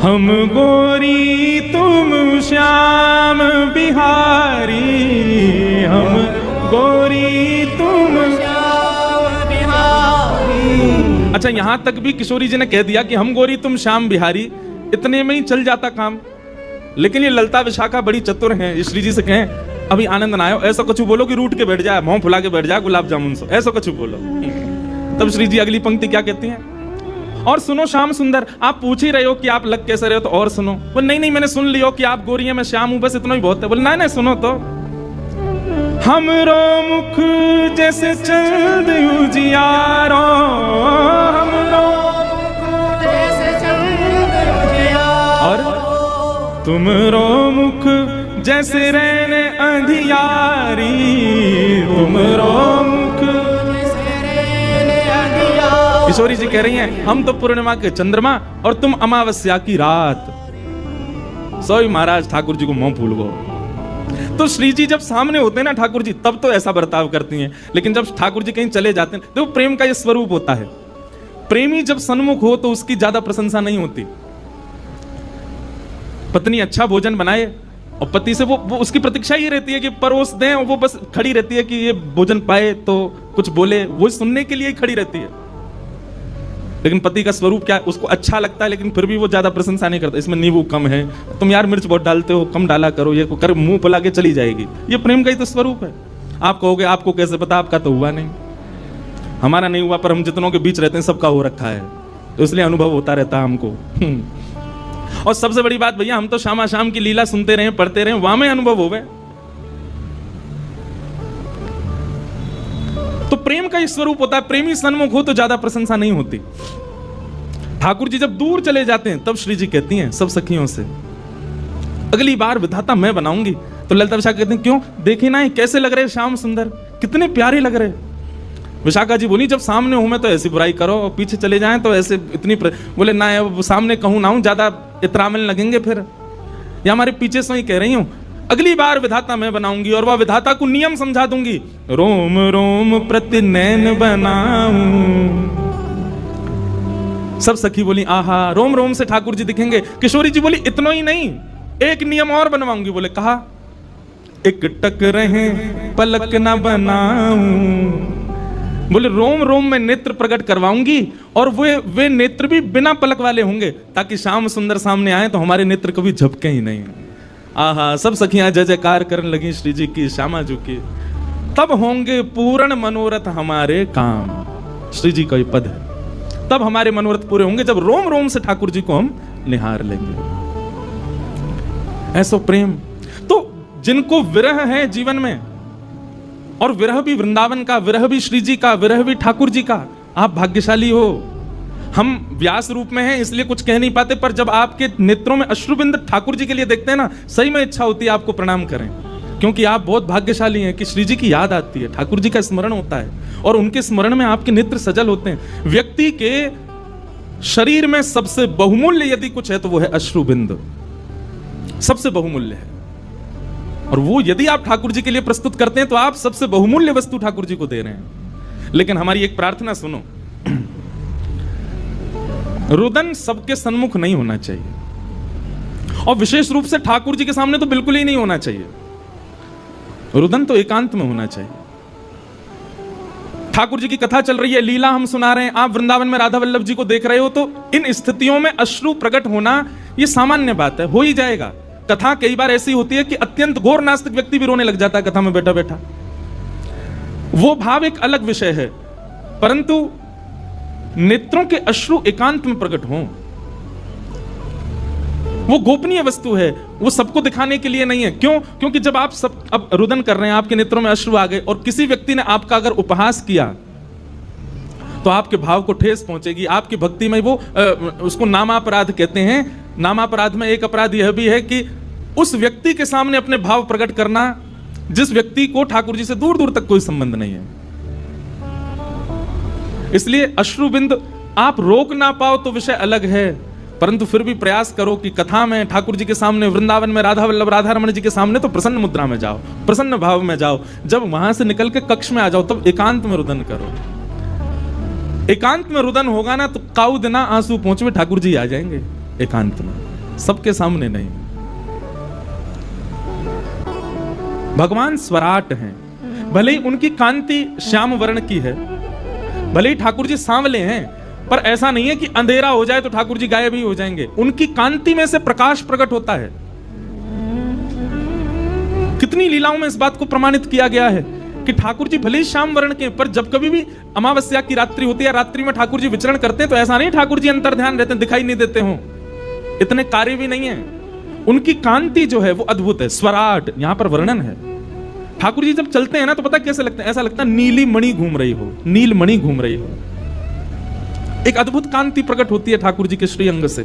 हम गोरी तुम श्याम बिहारी, हम गोरी तुम श्याम बिहारी। अच्छा यहां तक भी किशोरी जी ने कह दिया कि हम गोरी तुम श्याम बिहारी, इतने में ही चल जाता काम। लेकिन ये ललता विशाखा बड़ी चतुर हैं, श्री जी से कहें अभी आनंद ना आयो, ऐसा कुछ बोलो कि रूठ के बैठ जाए, मुंह फुला के बैठ जाए गुलाब जामुन से, ऐसा कुछ बोलो। तब श्री जी अगली पंक्ति क्या कहती हैं, और सुनो श्याम सुंदर, आप पूछ ही रहे हो कि आप लग कैसे रहे हो, तो और सुनो। बोले नहीं नहीं मैंने सुन लियो कि आप गोरी हैं, मैं श्याम हूं, बस इतना ही बहुत है। बोले नहीं नहीं सुनो तो, हमरो मुख जैसे चंद उजियारो, हमरो मुख जैसे चंद उजियारो, और तुमरो मुख जैसे रैन अंधियारी तुम रोमुख। किशोरी जी कह रही हैं हम तो पूर्णिमा के चंद्रमा और तुम अमावस्या की रात। सोई महाराज ठाकुर जी को मुंह फूल गो। तो श्री जी जब सामने होते हैं ना ठाकुर जी, तब तो ऐसा बर्ताव करती हैं, लेकिन जब ठाकुर जी कहीं चले जाते हैं तो प्रेम का ये स्वरूप होता है। प्रेमी जब सन्मुख हो तो उसकी ज्यादा प्रशंसा नहीं होती। पत्नी अच्छा भोजन बनाए और पति से वो उसकी प्रतीक्षा ही रहती है कि परोस दें, और वो बस खड़ी रहती है कि ये भोजन पाए तो कुछ बोले, वो सुनने के लिए ही खड़ी रहती है। लेकिन पति का स्वरूप क्या है, उसको अच्छा लगता है लेकिन फिर भी वो ज्यादा प्रशंसा नहीं करता। इसमें नींबू कम है, तुम यार मिर्च बहुत डालते हो, कम डाला करो, ये कर मुंह फुला के चली जाएगी। ये प्रेम का ही तो स्वरूप है। आप कहोगे आपको कैसे पता, आपका तो हुआ नहीं, हमारा नहीं हुआ, पर हम जितनों के बीच रहते हैं सबका हो रखा है, तो इसलिए अनुभव होता रहता है हमको। और सबसे बड़ी बात भैया, हम तो शामा शाम की लीला सुनते रहे, पढ़ते रहे, वहां में अनुभव हो गए। तो प्रेम का ही स्वरूप होता है, प्रेमी सन्मुख हो तो ज्यादा प्रशंसा नहीं होती। ठाकुर जी जब दूर चले जाते हैं तब श्री जी कहती हैं सब सखियों से, अगली बार विधाता मैं बनाऊंगी। तो ललिता विशाखा कहते हैं क्यों, देखे ना कैसे लग रहे श्याम सुंदर, कितने प्यारे लग रहे। विशाखा जी बोली जब सामने हूं मैं तो ऐसी बुराई करो, और पीछे चले जाएं तो ऐसे इतनी बोले ना, सामने कहूं ना हूं, ज्यादा इतरामिल लगेंगे फिर। या हमारे पीछे से ही कह रही हूं, अगली बार विधाता मैं बनाऊंगी और वह विधाता को नियम समझा दूंगी। रोम रोम प्रति नैन बनाऊं। सब सखी बोली आहा, रोम रोम से ठाकुर जी दिखेंगे। किशोरी जी बोली इतना ही नहीं, एक नियम और बनवाऊंगी। बोले कहा, एक टक रहे पलक ना बनाऊं। बोले रोम रोम में नेत्र प्रकट करवाऊंगी, और वे नेत्र भी बिना पलक वाले होंगे, ताकि श्याम सुंदर सामने आए तो हमारे नेत्र कभी झपके ही नहीं। आहा, सब सखियां जय जयकार करने लगी श्री जी की, श्यामा जी की। तब होंगे पूर्ण मनोरथ हमारे काम। श्री जी का पद है, तब हमारे मनोरथ पूरे होंगे जब रोम रोम से ठाकुर जी को हम निहार लेंगे। ऐसो प्रेम। तो जिनको विरह है जीवन में, और विरह भी वृंदावन का, विरह भी श्री जी का, विरह भी ठाकुर जी का, आप भाग्यशाली हो। हम व्यास रूप में हैं इसलिए कुछ कह नहीं पाते, पर जब आपके नेत्रों में अश्रुबिंद ठाकुर जी के लिए देखते हैं ना, सही में इच्छा होती है आपको प्रणाम करें, क्योंकि आप बहुत भाग्यशाली हैं कि श्री जी की याद आती है, ठाकुर जी का स्मरण होता है, और उनके स्मरण में आपके नेत्र सजल होते हैं। व्यक्ति के शरीर में सबसे बहुमूल्य यदि कुछ है तो वो है अश्रुबिंद, सबसे बहुमूल्य है। और वो यदि आप ठाकुर जी के लिए प्रस्तुत करते हैं तो आप सबसे बहुमूल्य वस्तु ठाकुर जी को दे रहे हैं। लेकिन हमारी एक प्रार्थना सुनो, रुदन सबके सन्मुख नहीं होना चाहिए, और विशेष रूप से ठाकुर जी के सामने तो बिल्कुल ही नहीं होना चाहिए। रुदन तो एकांत में होना चाहिए। ठाकुर जी की कथा चल रही है, लीला हम सुना रहे हैं, आप वृंदावन में राधा वल्लभ जी को देख रहे हो, तो इन स्थितियों में अश्रु प्रकट होना यह सामान्य बात है, हो ही जाएगा। कथा कई बार ऐसी होती है कि अत्यंत घोर नास्तिक व्यक्ति भी रोने लग जाता है कथा में बैठा बैठा, वो भाव एक अलग विषय है, परंतु नेत्रों के अश्रु एकांत में प्रकट हों, वो गोपनीय वस्तु है, वो सबको दिखाने के लिए नहीं है। क्यों? क्योंकि जब आप सब अब रुदन कर रहे हैं, आपके नेत्रों में अश्रु आ गए, और किसी व्यक्ति ने आपका अगर उपहास किया तो आपके भाव को ठेस पहुंचेगी, आपकी भक्ति में वो उसको नामापराध कहते हैं। नामापराध में एक अपराध यह भी है कि उस व्यक्ति के सामने अपने भाव प्रकट करना जिस व्यक्ति को ठाकुर जी से दूर दूर तक कोई संबंध नहीं है। इसलिए अश्रुबिंद आप रोक ना पाओ तो विषय अलग है, परंतु फिर भी प्रयास करो कि कथा में ठाकुर जी के सामने, वृंदावन में राधा वल्लभ राधा रमण जी के सामने तो प्रसन्न मुद्रा में जाओ, प्रसन्न भाव में जाओ। जब वहां से निकल के कक्ष में आ जाओ तब एकांत में रुदन करो। एकांत में रुदन होगा ना तो काऊ दिना आंसू पहुंचे ठाकुर जी आ जाएंगे, एकांत में, सबके सामने नहीं। भगवान स्वराट हैं, भले ही उनकी कांति श्याम वर्ण की है, भले ही ठाकुर जी सांवले हैं, पर ऐसा नहीं है कि अंधेरा हो जाए तो ठाकुर जी गायब ही हो जाएंगे। उनकी कांति में से प्रकाश प्रकट होता है। कितनी लीलाओं में इस बात को प्रमाणित किया गया है कि ठाकुर जी भले ही श्याम वर्ण के, पर जब कभी भी अमावस्या की रात्रि होती है, रात्रि में ठाकुर जी विचरण करते हैं, तो ऐसा नहीं ठाकुर जी अंतर ध्यान रहते हैं, दिखाई नहीं देते हो, इतने कार्य भी नहीं है। उनकी कांति जो है वो अद्भुत है। स्वराट यहां पर वर्णन है। ठाकुर जी जब चलते हैं ना तो पता कैसे लगता है, ऐसा लगता है नीली मणि घूम रही हो, नील मणि घूम रही हो। एक अद्भुत कांति प्रकट होती है ठाकुर जी के श्री अंग से।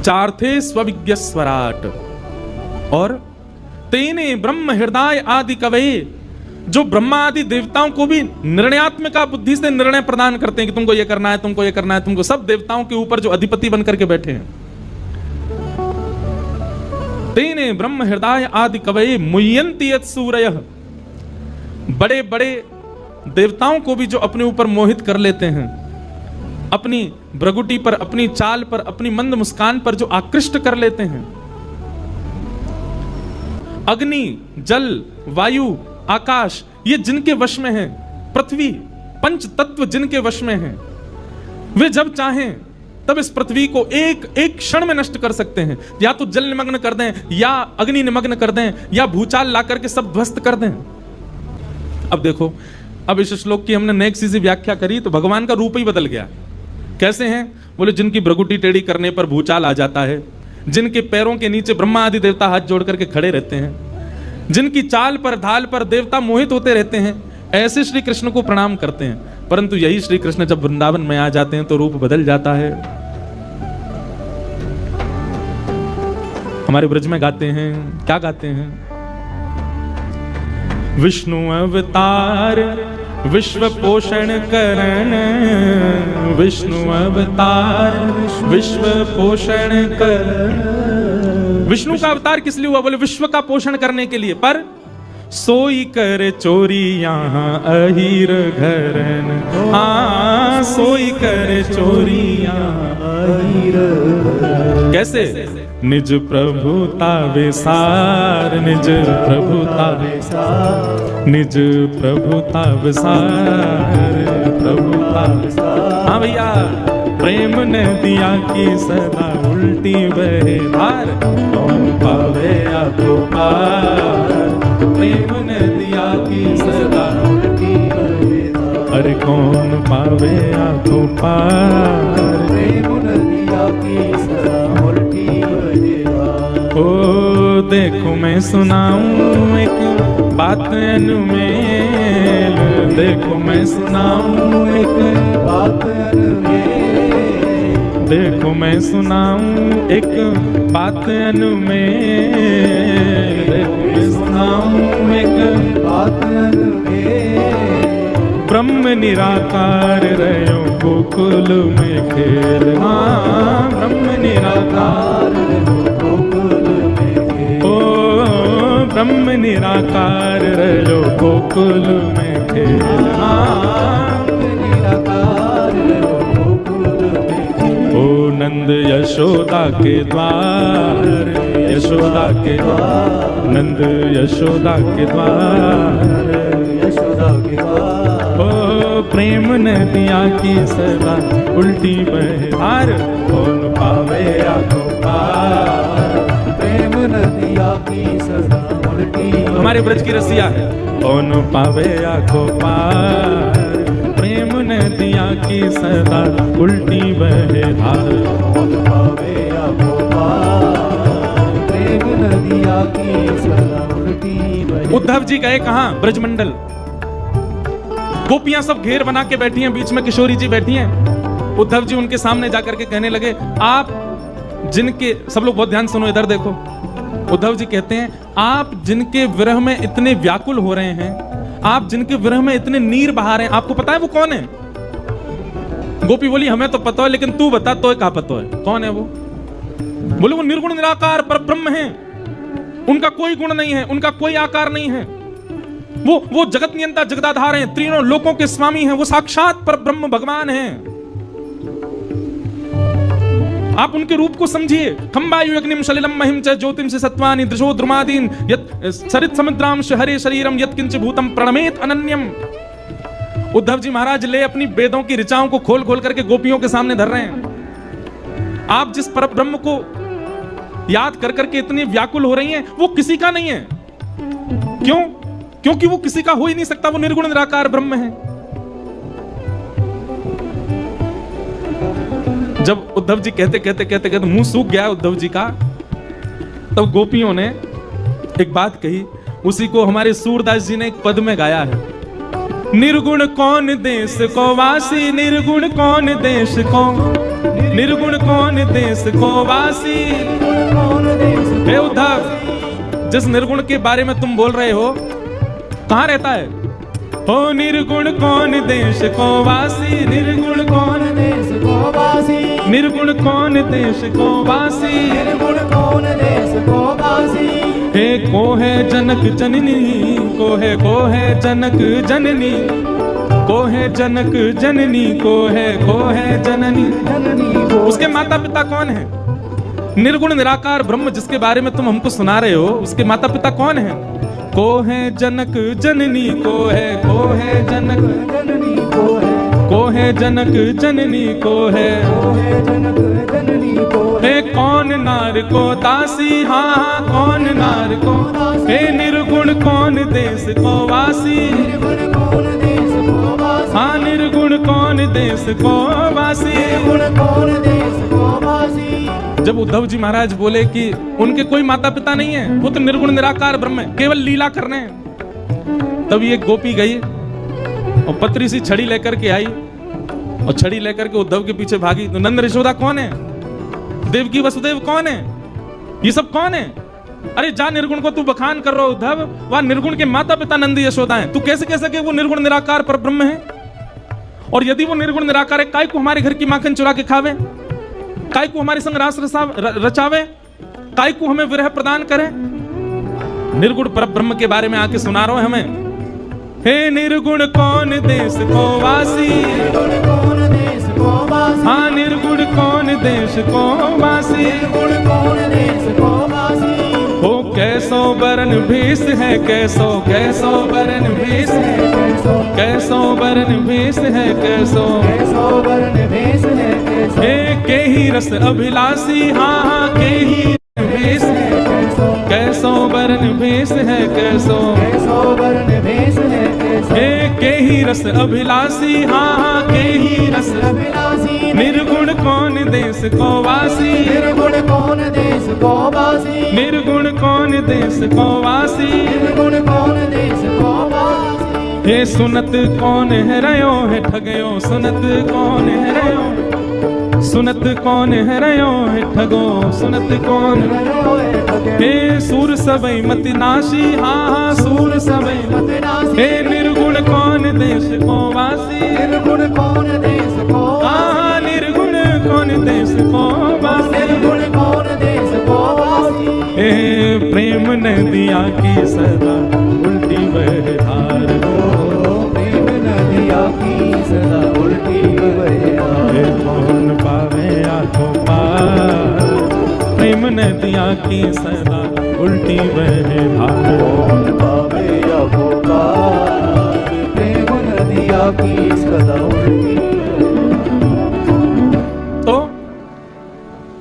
चार्थे स्वविज्ञ स्वराट, और तेने ब्रह्म हृदय आदि कवये, जो ब्रह्मा आदि देवताओं को भी निर्णयात्मका बुद्धि से निर्णय प्रदान करते हैं कि तुमको ये करना है, तुमको ये करना है, तुमको, सब देवताओं के ऊपर जो अधिपति बनकर के बैठे हैं। तेने ब्रह्म हृदय आदि कवये मुह्यन्ति यत् सूरयः, बड़े बड़े देवताओं को भी जो अपने ऊपर मोहित कर लेते हैं, अपनी भ्रगुटी पर, अपनी चाल पर, अपनी मंद मुस्कान पर जो आकृष्ट कर लेते हैं। अग्नि, जल, वायु, आकाश, ये जिनके वश में है, पृथ्वी, पंच तत्व जिनके वश में हैं, वे जब चाहें तब इस पृथ्वी को एक एक क्षण में नष्ट कर सकते हैं। या तो जल निमग्न कर दें, या अग्नि निमग्न कर दें, या भूचाल ला करके सब ध्वस्त कर दें। अब देखो, अब इस श्लोक की हमने नेक्स्ट सी व्याख्या करी तो भगवान का रूप ही बदल गया। कैसे हैं? बोले जिनकी भ्रगुटी टेढ़ी करने पर भूचाल आ जाता है, जिनके पैरों के नीचे ब्रह्मा आदि देवता हाथ जोड़ करके खड़े रहते हैं, जिनकी चाल पर, ढाल पर देवता मोहित होते रहते हैं, ऐसे श्री कृष्ण को प्रणाम करते हैं। परंतु यही श्री कृष्ण जब वृंदावन में आ जाते हैं तो रूप बदल जाता है। हमारे ब्रज में गाते हैं, क्या गाते हैं? विष्णु अवतार विश्व पोषण करण, विष्णु अवतार विश्व पोषण करण। विष्णु का अवतार किस लिए हुआ? बोले विश्व का पोषण करने के लिए। पर सोई कर चोरी यहाँ अहीर घरन, हाँ सोई कर चोरी यहाँ अहीर घरन। कैसे? निज प्रभुता विसार, निज प्रभुता विसार, निज प्रभुता विसार, प्रभुता विसार। हाँ भैया, प्रेम ने दिया कि सदा उल्टी बहे धार, कौन पावे आपको पार। प्रेम ने दिया कि सदा उल्टी बहे धार, अरे कौन पावे आपको पार। प्रेम ने दिया कि सदा उल्टी बहे धार। ओ देखो मैं सुनाऊं एक बात अनुमेल, देखो मैं सुनाऊं एक बात अनुमेल, देखो मैं सुनाऊं एक बात अनुमेल, देखो मैं सुनाऊं एक बात अनुमेल। ब्रह्म निराकार रहो गोकुल में खेल, हाँ ब्रह्म निराकार रहो गोकुल में खेल। ओ ब्रह्म निराकार रहो गोकुल में खेल, हाँ निराकार रहो गोकुल में खेल। ओ नंद यशोदा के द्वार, यशोदा के द्वार, नंद यशोदा के द्वार, यशोदा के द्वार। ओ प्रेम नदिया की सदा उल्टी बहे धार, कौन पावे आपको पार। प्रेम नदिया की सदा उल्टी, हमारे ब्रज की रसिया है, कौन पावे आपको पार। प्रेम नदिया की सदा उल्टी बहे धार, कौन पावे आपको पार। प्रेम नदिया की सदा उल्टी बहे। उद्धव जी गए कहां? ब्रजमंडल। गोपियां सब घेर बना के बैठी हैं, बीच में किशोरी जी बैठी हैं। उद्धव जी उनके सामने जाकर के कहने लगे, आप जिनके, सब लोग बहुत ध्यान सुनो, इधर देखो। उद्धव जी कहते हैं, आप जिनके विरह में इतने व्याकुल हो रहे हैं, आप जिनके विरह में इतने नीर बहा रहे हैं, आपको पता है वो कौन है? गोपी बोली, हमें तो पता है, लेकिन तू बता, तो क्या पता है कौन है वो? बोले, वो निर्गुण निराकार पर ब्रह्म है, उनका कोई गुण नहीं है, उनका कोई आकार नहीं है, वो जगत नियंता जगदाधार हैं, तीनों लोकों के स्वामी हैं, वो साक्षात पर ब्रह्म भगवान हैं। आप उनके रूप को समझिए। खंबायु अग्निम सलिलम महिम च ज्योतिम से सत्वानि दृशो द्रुमादीन यत सरित समुद्रांश हरे शरीरम यत किंच भूतम प्रणमेत अनन्यम। उद्धव जी महाराज ले अपनी वेदों की ऋचाओं को खोल खोल करके गोपियों के सामने धर रहे हैं। आप जिस पर ब्रह्म को याद कर करके इतनी व्याकुल हो रही हैं, वो किसी का नहीं है। क्यों? क्योंकि वो किसी का हो ही नहीं सकता, वो निर्गुण निराकार ब्रह्म है। जब उद्धव जी कहते कहते कहते कहते मुंह सूख गया उद्धव जी का, तब गोपियों ने एक बात कही, उसी को हमारे सूरदास जी ने एक पद में गाया है। निर्गुण कौन देश को वासी, निर्गुण कौन देश को, निर्गुण कौन देश को वासी। हे उद्धव, जिस निर्गुण के बारे में तुम बोल रहे हो कहां रहता है? हो निर्गुण कौन देश को वासी, निर्गुण कौन देश को वासी, निर्गुण कौन देश को वासी, निर्गुण कौन देश को वासी। हे को है जनक जननी, को है जनक जननी, को है जनक जननी, को है जननी जननी। उसके माता पिता कौन है? निर्गुण निराकार ब्रह्म जिसके बारे में तुम हमको सुना रहे हो, उसके माता पिता कौन है? को है जनक जननी, को है जनक जननी, को है जनक जननी, को है जनक जननी, को है कौन नार को दासी, हाँ कौन नार को दासी। हे निर्गुण कौन देश को वासी, निर्गुण कौन देश को वासी, हाँ निर्गुण कौन देश को वासी, निर्गुण कौन देश को वासी। जब उद्धव जी महाराज बोले कि उनके कोई माता पिता नहीं है, वो तो निर्गुण निराकार ब्रह्म है, केवल लीला करने हैं, तब ये गोपी गई और पतरी सी छड़ी लेकर के आई और छड़ी लेकर के उद्धव के पीछे भागी। तो नंद यशोदा कौन है? देवकी वसुदेव कौन है? ये सब कौन है? अरे जा निर्गुण को तू बखान कर रहा उद्धव, वह निर्गुण के माता पिता नंद यशोदा हैं। तू कैसे कह सके वो निर्गुण निराकार पर ब्रह्म है? और यदि वो निर्गुण निराकार है, काय को हमारे घर की माखन चुरा के खावे, काय को हमारे संग रास रचावे, काय को हमें विरह प्रदान करे? निर्गुण पर ब्रह्म के बारे में आके सुना रहा है हमें। हे निर्गुण कौन देश को वासी, निर्गुण कौन देश को वासी, हाँ निर्गुण कौन देश को वासी, निर्गुण कौन देश को वासी। हो कैसो बरन भेष है, कैसो कैसो बरन भेष है, कैसो बरन भेष है, कैसो बरन भेष है। हे के ही रस अभिलाषी, हाँ के ही भेष है, कैसो बरन भेष है, कैसो बरन भेष है। हे के ही रस अभिलाषी, हाँ के ही रस अभिलाषी। निर्गुण कौन देश को वासी, निर्गुण कौन देश को वासी, निर्गुण कौन देश को वासी, निर्गुण कौन देश को वासी। हे सुनत कौन है रयो है ठगयो, सुनत कौन है रयो, सुनत कौन है रयो है ठगो, सुनत कौन हे सूर सबई मति नाशी, हाँ सूर सबई मति नाशी। हे निर्गुण कौन देश को वासी, निर्गुण कौन देश को, हाँ निर्गुण कौन देश को वासी, निर्गुण कौन देश को वासी। हे प्रेम नदिया की सदा उल्टी बह धार, प्रेम नदिया की सदा उल्टी बह धार। कौन पावे आँखों पार, प्रेम नदिया की सदा उल्टी बह धार। कौन पावे आँखों पार, प्रेम नदिया की सदा उल्टी। तो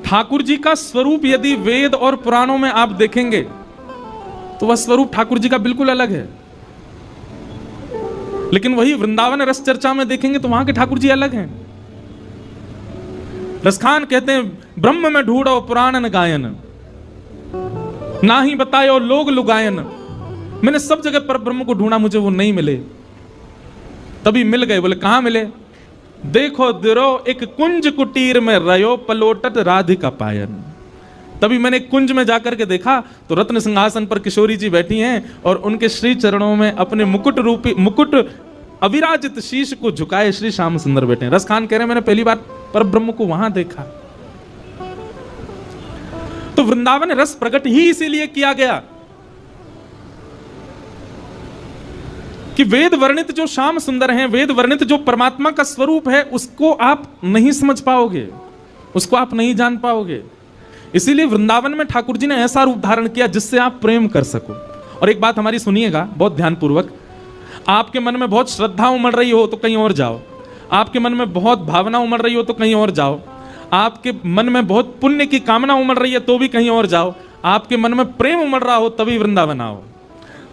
ठाकुर जी का स्वरूप यदि वेद और पुराणों में आप देखेंगे तो वह स्वरूप ठाकुर जी का बिल्कुल अलग है, लेकिन वही वृंदावन रस चर्चा में देखेंगे तो वहां के ठाकुर जी अलग हैं। रसखान कहते हैं ब्रह्म में ढूंढो पुराणन गायन, ना ही बतायो लोग लुगायन। मैंने सब जगह पर ब्रह्म को ढूंढा, मुझे वो नहीं मिले, तभी मिल गए। बोले कहां मिले? देखो दिरो एक कुंज कुटीर में रयो पलोटत राधिका पायन। तभी मैंने कुंज में जाकर के देखा तो रत्न सिंहासन पर किशोरी जी बैठी हैं और उनके श्री चरणों में अपने मुकुट रूपी मुकुट अविराजित शीश को झुकाए श्री श्याम सुंदर बैठे हैं। रसखान कह रहे हैं मैंने पहली बार पर ब्रह्म को वहां देखा। तो वृंदावन रस प्रकट ही इसीलिए किया गया कि वेद वर्णित जो श्याम सुंदर हैं, वेद वर्णित जो परमात्मा का स्वरूप है, उसको आप नहीं समझ पाओगे, उसको आप नहीं जान पाओगे। इसीलिए वृंदावन में ठाकुर जी ने ऐसा रूप धारण किया जिससे आप प्रेम कर सको। और एक बात हमारी सुनिएगा बहुत ध्यानपूर्वक, आपके मन में बहुत श्रद्धा उमड़ रही हो तो कहीं और जाओ, आपके मन में बहुत भावना उमड़ रही हो तो कहीं और जाओ, आपके मन में बहुत पुण्य की कामना उमड़ रही है तो भी कहीं और जाओ, आपके मन में प्रेम उमड़ रहा हो तभी वृंदावन आओ।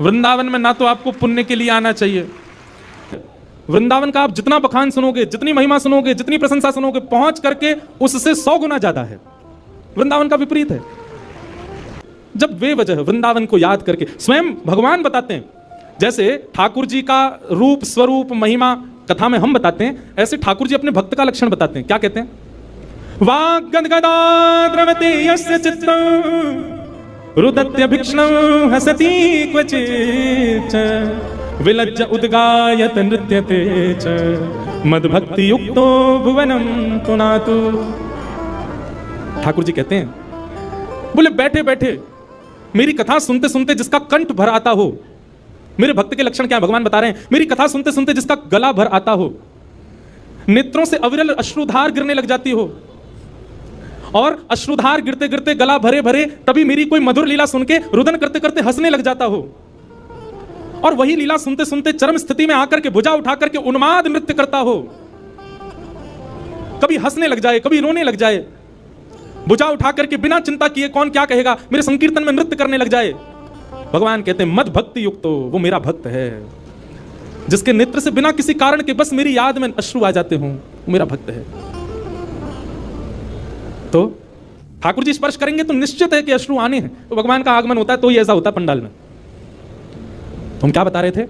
वृंदावन में ना तो आपको पुण्य के लिए आना चाहिए, वृंदावन का आप जितना बखान सुनोगे, जितनी महिमा सुनोगे, जितनी प्रशंसा सुनोगे, पहुंच करके उससे 100 गुना ज्यादा है। वृंदावन का विपरीत है। जब वे वजह वृंदावन को याद करके स्वयं भगवान बताते हैं, जैसे ठाकुर जी का रूप स्वरूप महिमा कथा में हम बताते हैं, ऐसे ठाकुर जी अपने भक्त का लक्षण बताते हैं। क्या कहते हैं? वाग्गद्गदा द्रवते यस्य चित्तं रुदत्य भिक्ष्णं हसति क्वचित् विलज्ज उद्गायत नृत्यते च मद्भक्ति युक्तो भुवनम पुनातु। ठाकुर जी कहते हैं, बोले बैठे बैठे मेरी कथा सुनते सुनते जिसका कंठ भर आता हो, मेरे भक्त के लक्षण क्या भगवान बता रहे हैं, मेरी कथा सुनते सुनते जिसका गला भर आता हो, नेत्रों से अविरल अश्रुधार गिरने लग जाती हो, और अश्रुधार गिरते गिरते गला भरे भरे तभी मेरी कोई मधुर लीला सुन के रुदन करते करते हंसने लग जाता हो, और वही लीला सुनते सुनते चरम स्थिति में आकर के भुजा उठा करके उन्माद नृत्य करता हो, कभी हंसने लग जाए कभी रोने लग जाए, भुजा उठा करके बिना चिंता किए कौन क्या कहेगा मेरे संकीर्तन में नृत्य करने लग जाए। भगवान कहते हैं मद भक्ति युक्तो, वो मेरा भक्त है, जिसके नेत्र से बिना किसी कारण के बस मेरी याद में अश्रु आ जाते हों, वो मेरा भक्त है। तो ठाकुर जी स्पर्श करेंगे तो निश्चित है कि अश्रु आने हैं, तो भगवान का आगमन होता है, तो ही ऐसा होता है पंडाल में। तो हम क्या बता रहे थे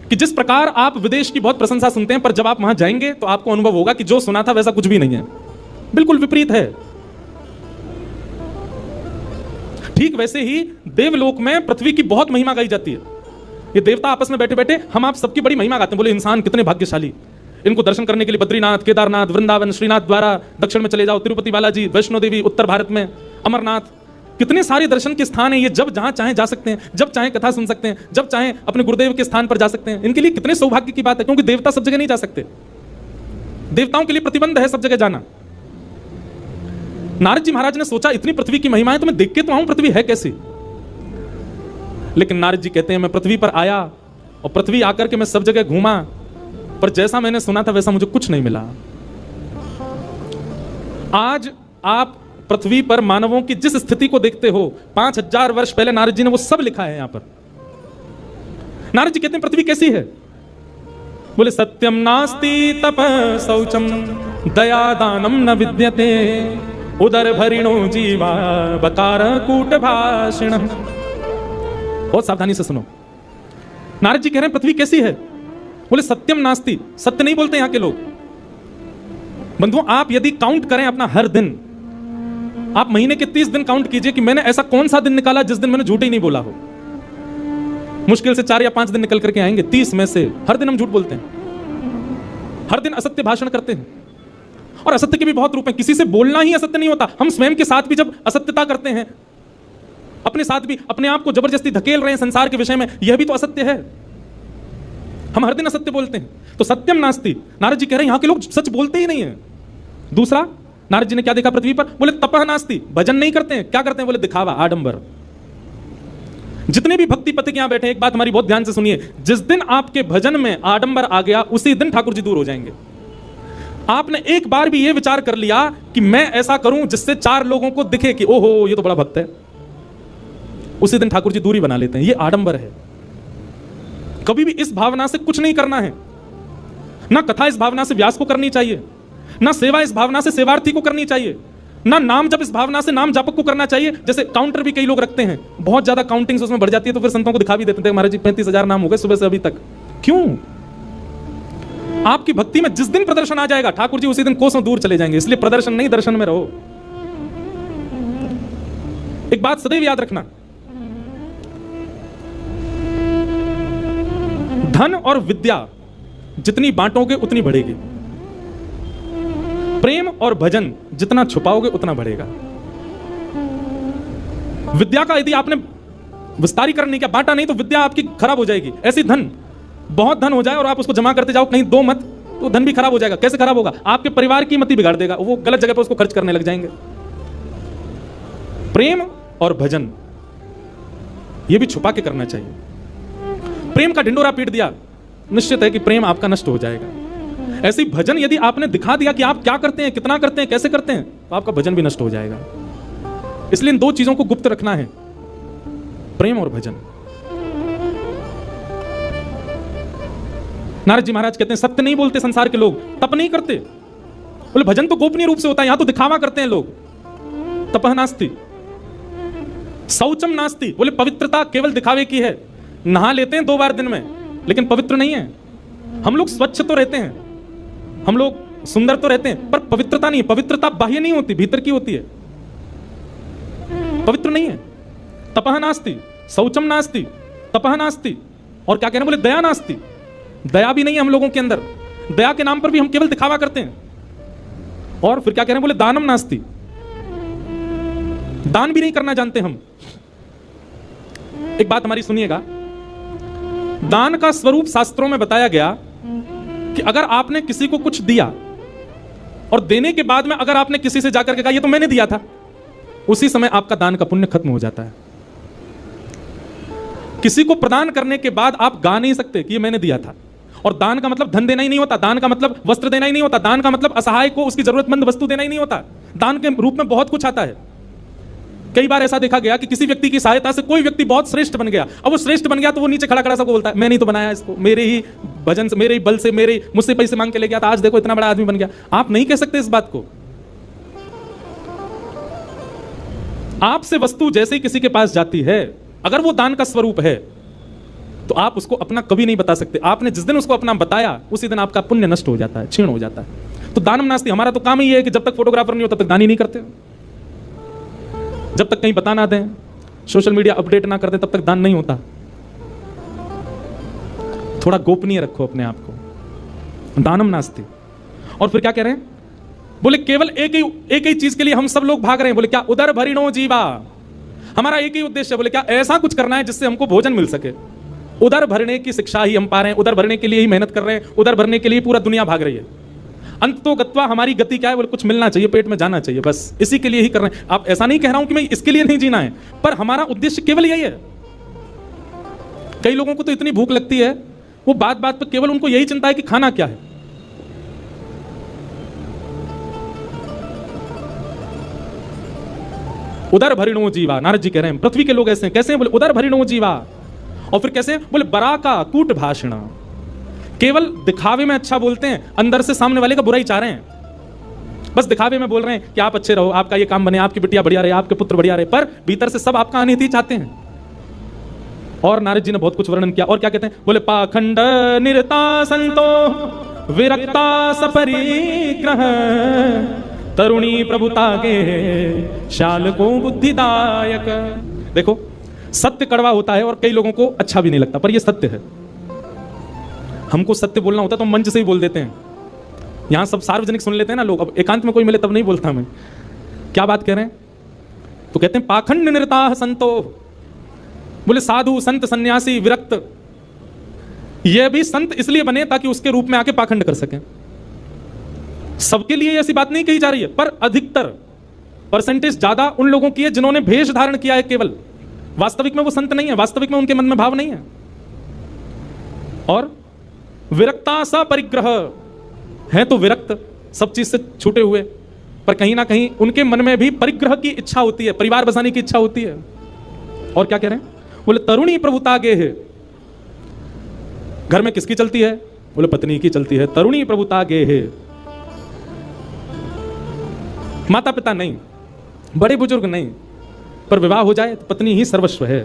कि जिस प्रकार आप विदेश की बहुत प्रशंसा सुनते हैं, पर जब आप वहां जाएंगे तो आपको अनुभव होगा कि जो सुना था वैसा कुछ भी नहीं है, बिल्कुल विपरीत है। ठीक वैसे ही देवलोक में पृथ्वी की बहुत महिमा गाई जाती है। ये देवता आपस में बैठे बैठे हम आप सबकी बड़ी महिमा गाते हैं, बोले इंसान कितने भाग्यशाली, इनको दर्शन करने के लिए बद्रीनाथ, केदारनाथ, वृंदावन, श्रीनाथ द्वारा दक्षिण में चले जाओ, तिरुपति बालाजी, वैष्णो देवी उत्तर भारत में, अमरनाथ, कितने सारे दर्शन के स्थान है ये, जब जहां चाहे जा सकते हैं, जब चाहे कथा सुन सकते हैं, जब चाहे अपने गुरुदेव के स्थान पर जा सकते हैं। इनके लिए कितने सौभाग्य की बात है, क्योंकि देवता सब जगह नहीं जा सकते, देवताओं के लिए प्रतिबंध है सब जगह जाना। नारद जी महाराज ने सोचा इतनी पृथ्वी की महिमा है तो मैं देख के तो आऊं पृथ्वी है कैसी, लेकिन नारद जी कहते हैं मैं पृथ्वी पर आया और पृथ्वी आकर के मैं सब जगह घूमा, पर जैसा मैंने सुना था वैसा मुझे कुछ नहीं मिला। आज आप पृथ्वी पर मानवों की जिस स्थिति को देखते हो, 5000 वर्ष पहले नारद जी ने वो सब लिखा है यहां पर। नारद जी कहते हैं पृथ्वी कैसी है, बोले सत्यम नास्ति तप शौचम दया दानम न विद्यते उदर भरिणो जीवा बकार कूट भाषिण। बहुत सावधानी से सुनो, नारद जी कह रहे हैं पृथ्वी कैसी है, बोले सत्यम नास्ति, सत्य नहीं बोलते यहां के लोग। बंधुओं आप यदि काउंट करें अपना हर दिन, आप महीने के 30 दिन काउंट कीजिए कि मैंने ऐसा कौन सा दिन निकाला जिस दिन मैंने झूठ ही नहीं बोला हो। मुश्किल से 4 या 5 दिन निकल करके आएंगे 30 में से। हर दिन हम झूठ बोलते हैं, हर दिन असत्य भाषण करते हैं, और असत्य के भी बहुत रूप हैं। किसी से बोलना ही असत्य नहीं होता, हम स्वयं के साथ भी जब असत्यता करते हैं, अपने साथ भी अपने आप को जबरदस्ती धकेल रहे हैं संसार के विषय में, यह भी तो असत्य है। हम हर दिन असत्य बोलते हैं, तो सत्यम नास्ति। नारद जी कह रहे हैं यहां के लोग सच बोलते ही नहीं है। दूसरा, नारद जी ने क्या देखा पृथ्वी पर, बोले तपह नास्ति, भजन नहीं करते हैं। क्या करते हैं, बोले दिखावा, आडंबर। जितने भी भक्ति पति यहां बैठे, एक बात हमारी बहुत ध्यान से सुनिए, जिस दिन आपके भजन में आडंबर आ गया उसी दिन ठाकुर जी दूर हो जाएंगे। आपने एक बार भी यह विचार कर लिया कि मैं ऐसा करूं जिससे 4 लोगों को दिखे कि ओहो ये तो बड़ा भक्त है, उसी दिन ठाकुर जी दूरी बना लेते हैं। ये आडंबर है। कभी भी इस भावना से कुछ नहीं करना है। ना कथा इस भावना से व्यास को करनी चाहिए, ना सेवा इस भावना से सेवार्थी को करनी चाहिए, ना नाम जप इस भावना से नाम जापक को करना चाहिए। जैसे काउंटर भी कई लोग रखते हैं, बहुत ज्यादा काउंटिंग उसमें बढ़ जाती है, तो फिर संतों को दिखा भी देते हैं महाराज जी 35,000 नाम हो गए सुबह से अभी तक। क्यों? आपकी भक्ति में जिस दिन प्रदर्शन आ जाएगा ठाकुर जी उसी दिन कोसों दूर चले जाएंगे। इसलिए प्रदर्शन नहीं, दर्शन में रहो। एक बात सदैव याद रखना, धन और विद्या जितनी बांटोगे उतनी बढ़ेगी, प्रेम और भजन जितना छुपाओगे उतना बढ़ेगा। विद्या का यदि आपने विस्तारीकरण नहीं किया, बांटा नहीं, तो विद्या आपकी खराब हो जाएगी। ऐसी धन, बहुत धन हो जाए और आप उसको जमा करते जाओ, कहीं दो मत, तो धन भी खराब हो जाएगा। कैसे खराब होगा? आपके परिवार की मति बिगाड़ देगा, वो गलत जगह पर उसको खर्च करने लग जाएंगे। प्रेम और भजन ये भी छुपा के करना चाहिए। प्रेम का ढिंडोरा पीट दिया, निश्चित है कि प्रेम आपका नष्ट हो जाएगा। ऐसे भजन यदि आपने दिखा दिया कि आप क्या करते हैं, कितना करते हैं, कैसे करते हैं, तो आपका भजन भी नष्ट हो जाएगा। इसलिए इन 2 चीजों को गुप्त रखना है, प्रेम और भजन। नारद जी महाराज कहते हैं सत्य नहीं बोलते संसार के लोग, तप नहीं करते। बोले भजन तो गोपनीय रूप से होता है, यहां तो दिखावा करते हैं लोग। तपह नास्ति, शौचम नास्ति, बोले पवित्रता केवल दिखावे की है। नहा लेते हैं 2 बार दिन में, लेकिन पवित्र नहीं है। हम लोग स्वच्छ तो रहते हैं, हम लोग सुंदर तो रहते हैं पर पवित्रता नहीं है। पवित्रता बाह्य नहीं होती, भीतर की होती है। पवित्र नहीं है। तपः नास्ति, शौचम नास्ति, तपः नास्ति, और क्या कह रहे हैं, बोले दया नास्ति, दया भी नहीं है हम लोगों के अंदर। दया के नाम पर भी हम केवल दिखावा करते हैं। और फिर क्या कह रहे हैं, बोले दानम नास्ति, दान भी नहीं करना जानते हम। एक बात हमारी सुनिएगा, दान का स्वरूप शास्त्रों में बताया गया कि अगर आपने किसी को कुछ दिया और देने के बाद में अगर आपने किसी से जाकर के कहा ये तो मैंने दिया था, उसी समय आपका दान का पुण्य खत्म हो जाता है। किसी को प्रदान करने के बाद आप गा नहीं सकते कि ये मैंने दिया था। और दान का मतलब धन देना ही नहीं होता, दान का मतलब वस्त्र देना ही नहीं होता, दान का मतलब असहाय को उसकी जरूरतमंद वस्तु देना ही नहीं होता। दान के रूप में बहुत कुछ आता है। कई बार ऐसा देखा गया कि किसी व्यक्ति की सहायता से कोई व्यक्ति बहुत श्रेष्ठ बन गया। अब वो श्रेष्ठ बन गया तो वो नीचे खड़ा खड़ा सबको बोलता है मैंने ही तो बनाया इसको, मेरे ही भजन से, मेरे ही बल से, मेरे मुझसे पैसे मांग के ले गया था, आज देखो इतना बड़ा आदमी बन गया। आप नहीं कह सकते इस बात को। आपसे वस्तु जैसे ही किसी के पास जाती है, अगर वो दान का स्वरूप है तो आप उसको अपना कभी नहीं बता सकते। आपने जिस दिन उसको अपना बताया उसी दिन आपका पुण्य नष्ट हो जाता है, क्षीण हो जाता है। तो दानम नास्ति, हमारा तो काम ही है कि जब तक फोटोग्राफर नहीं होता तब तक दान ही नहीं करते। जब तक कहीं बता ना दें, सोशल मीडिया अपडेट ना कर दें, तब तक दान नहीं होता। थोड़ा गोपनीय रखो अपने आप को, दानम नास्ति। और फिर क्या कह रहे हैं, बोले केवल एक ही चीज के लिए हम सब लोग भाग रहे हैं। बोले क्या, उदर भरिणो जीवा, हमारा एक ही उद्देश्य है। बोले क्या, ऐसा कुछ करना है जिससे हमको भोजन मिल सके। उदर भरने की शिक्षा ही हम पा रहे हैं, उदर भरने के लिए ही मेहनत कर रहे हैं, उदर भरने के लिए पूरा दुनिया भाग रही है। अंत तो गत्वा, हमारी गति क्या है, बोले कुछ मिलना चाहिए, पेट में जाना चाहिए, बस इसी के लिए ही कर रहे हैं। आप ऐसा नहीं कह रहा हूं कि मैं इसके लिए नहीं जीना है, पर हमारा उद्देश्य केवल यही है। कई लोगों को तो इतनी भूख लगती है, वो बात बात पर केवल उनको यही चिंता है कि खाना क्या है। उदर भरिणो जीवा, नारद जी कह रहे हैं पृथ्वी के लोग ऐसे हैं। कैसे हैं, बोले उदर भरिणो जीवा। और फिर कैसे, बोले बरा का कूट भाषण, केवल दिखावे में अच्छा बोलते हैं, अंदर से सामने वाले का बुरा ही चाह रहे हैं। बस दिखावे में बोल रहे हैं कि आप अच्छे रहो, आपका ये काम बने, आपकी बिटिया बढ़िया रहे, आपके पुत्र बढ़िया रहे, पर भीतर से सब आपका अनिति चाहते हैं। और नारद जी ने बहुत कुछ वर्णन किया। और क्या कहते हैं, बोले पाखंड निरता संतो विरक्ता सपरिग्रह तरुणी प्रभुता के शाल को बुद्धिदायक। देखो, सत्य कड़वा होता है और कई लोगों को अच्छा भी नहीं लगता, पर यह सत्य है। हमको सत्य बोलना होता तो मंच से ही बोल देते हैं। यहां सब सार्वजनिक सुन लेते हैं ना लोग, अब एकांत में कोई मिले तब नहीं बोलता मैं। क्या बात कह रहे हैं, तो कहते हैं पाखंड निरता संतो, बोले साधु संत सन्यासी विरक्त, ये भी संत इसलिए बने ताकि उसके रूप में आके पाखंड कर सकें। सबके लिए ऐसी बात नहीं कही जा रही है, पर अधिकतर परसेंटेज ज्यादा उन लोगों की है जिन्होंने भेष धारण किया है केवल। वास्तविक में वो संत नहीं है, वास्तविक में उनके मन में भाव नहीं है। और विरक्ता सा परिग्रह है, तो विरक्त, सब चीज से छूटे हुए, पर कहीं ना कहीं उनके मन में भी परिग्रह की इच्छा होती है, परिवार बसाने की इच्छा होती है। और क्या कह रहे हैं, बोले तरुणी प्रभुता गे है, घर में किसकी चलती है, बोले पत्नी की चलती है। तरुणी प्रभुता गे है, माता पिता नहीं, बड़े बुजुर्ग नहीं, पर विवाह हो जाए तो पत्नी ही सर्वस्व है।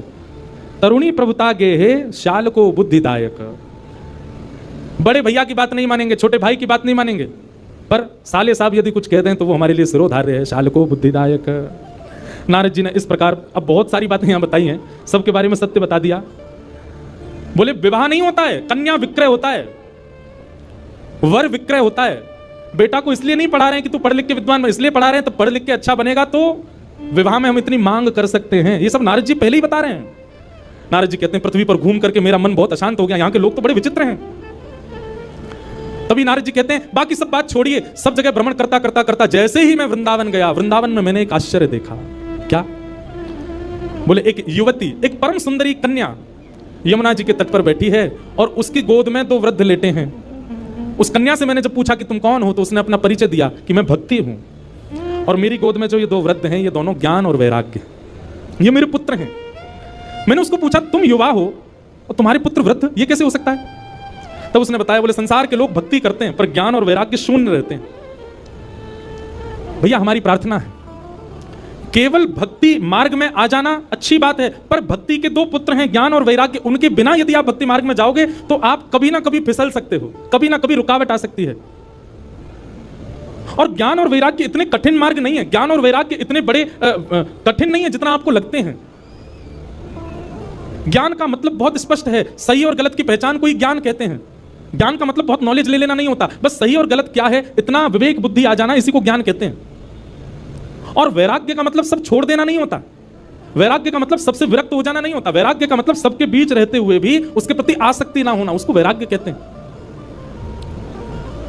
तरुणी प्रभुता गे है शाल को बुद्धिदायक, बड़े भैया की बात नहीं मानेंगे, छोटे भाई की बात नहीं मानेंगे, पर साले साहब यदि कुछ कहते हैं तो वो हमारे लिए सिरोधार्य है, शाल को बुद्धिदायक। नारद जी ने इस प्रकार अब बहुत सारी बातें यहां बताई हैं, सबके बारे में सत्य बता दिया। बोले विवाह नहीं होता है, कन्या विक्रय होता है, वर विक्रय होता है। बेटा को इसलिए नहीं पढ़ा रहे हैं कि तू पढ़ लिख के विद्वान, इसलिए पढ़ा रहे हैं तो पढ़ लिख के अच्छा बनेगा तो विवाह में हम इतनी मांग कर सकते हैं। ये सब नारद जी पहले ही बता रहे हैं। नारद जी कहते हैं पृथ्वी पर घूम करके मेरा मन बहुत अशांत हो गया, यहाँ के लोग तो बड़े विचित्र हैं। तभी नारद जी कहते हैं बाकी सब बात छोड़िए, सब जगह भ्रमण करता करता करता जैसे ही मैं वृंदावन गया, वृंदावन में मैंने एक आश्चर्य देखा। क्या, बोले एक युवती, एक परम सुंदरी कन्या यमुना जी के तट पर बैठी है और उसकी गोद में दो वृद्ध लेटे हैं। उस कन्या से मैंने जब पूछा कि तुम कौन हो, तो उसने अपना परिचय दिया कि मैं भक्ति हूं, और मेरी गोद में जो ये दो वृद्ध हैं ये दोनों ज्ञान और वैराग्य, ये मेरे पुत्र हैं। मैंने उसको पूछा तुम युवा हो और तुम्हारे पुत्र वृद्ध, ये कैसे हो सकता है? तब उसने बताया, बोले संसार के लोग भक्ति करते हैं पर ज्ञान और वैराग्य शून्य रहते हैं। भैया हमारी प्रार्थना है केवल भक्ति मार्ग में आ जाना अच्छी बात है, पर भक्ति के दो पुत्र हैं ज्ञान और वैराग्य, उनके बिना यदि आप भक्ति मार्ग में जाओगे तो आप कभी ना कभी फिसल सकते हो, कभी ना कभी रुकावट आ सकती है। और ज्ञान और वैराग्य इतने कठिन मार्ग नहीं है, ज्ञान और वैराग्य इतने बड़े कठिन नहीं है जितना आपको लगते हैं। ज्ञान का मतलब बहुत स्पष्ट है, सही और गलत की पहचान को ही ज्ञान कहते हैं। ज्ञान का मतलब बहुत नॉलेज ले लेना नहीं होता, बस सही और गलत क्या है इतना विवेक बुद्धि आ जाना, इसी को ज्ञान कहते हैं। और वैराग्य का मतलब सब छोड़ देना नहीं होता, वैराग्य का मतलब सबसे विरक्त हो जाना नहीं होता, वैराग्य का मतलब सबके बीच रहते हुए भी उसके प्रति आसक्ति ना होना, उसको वैराग्य कहते हैं।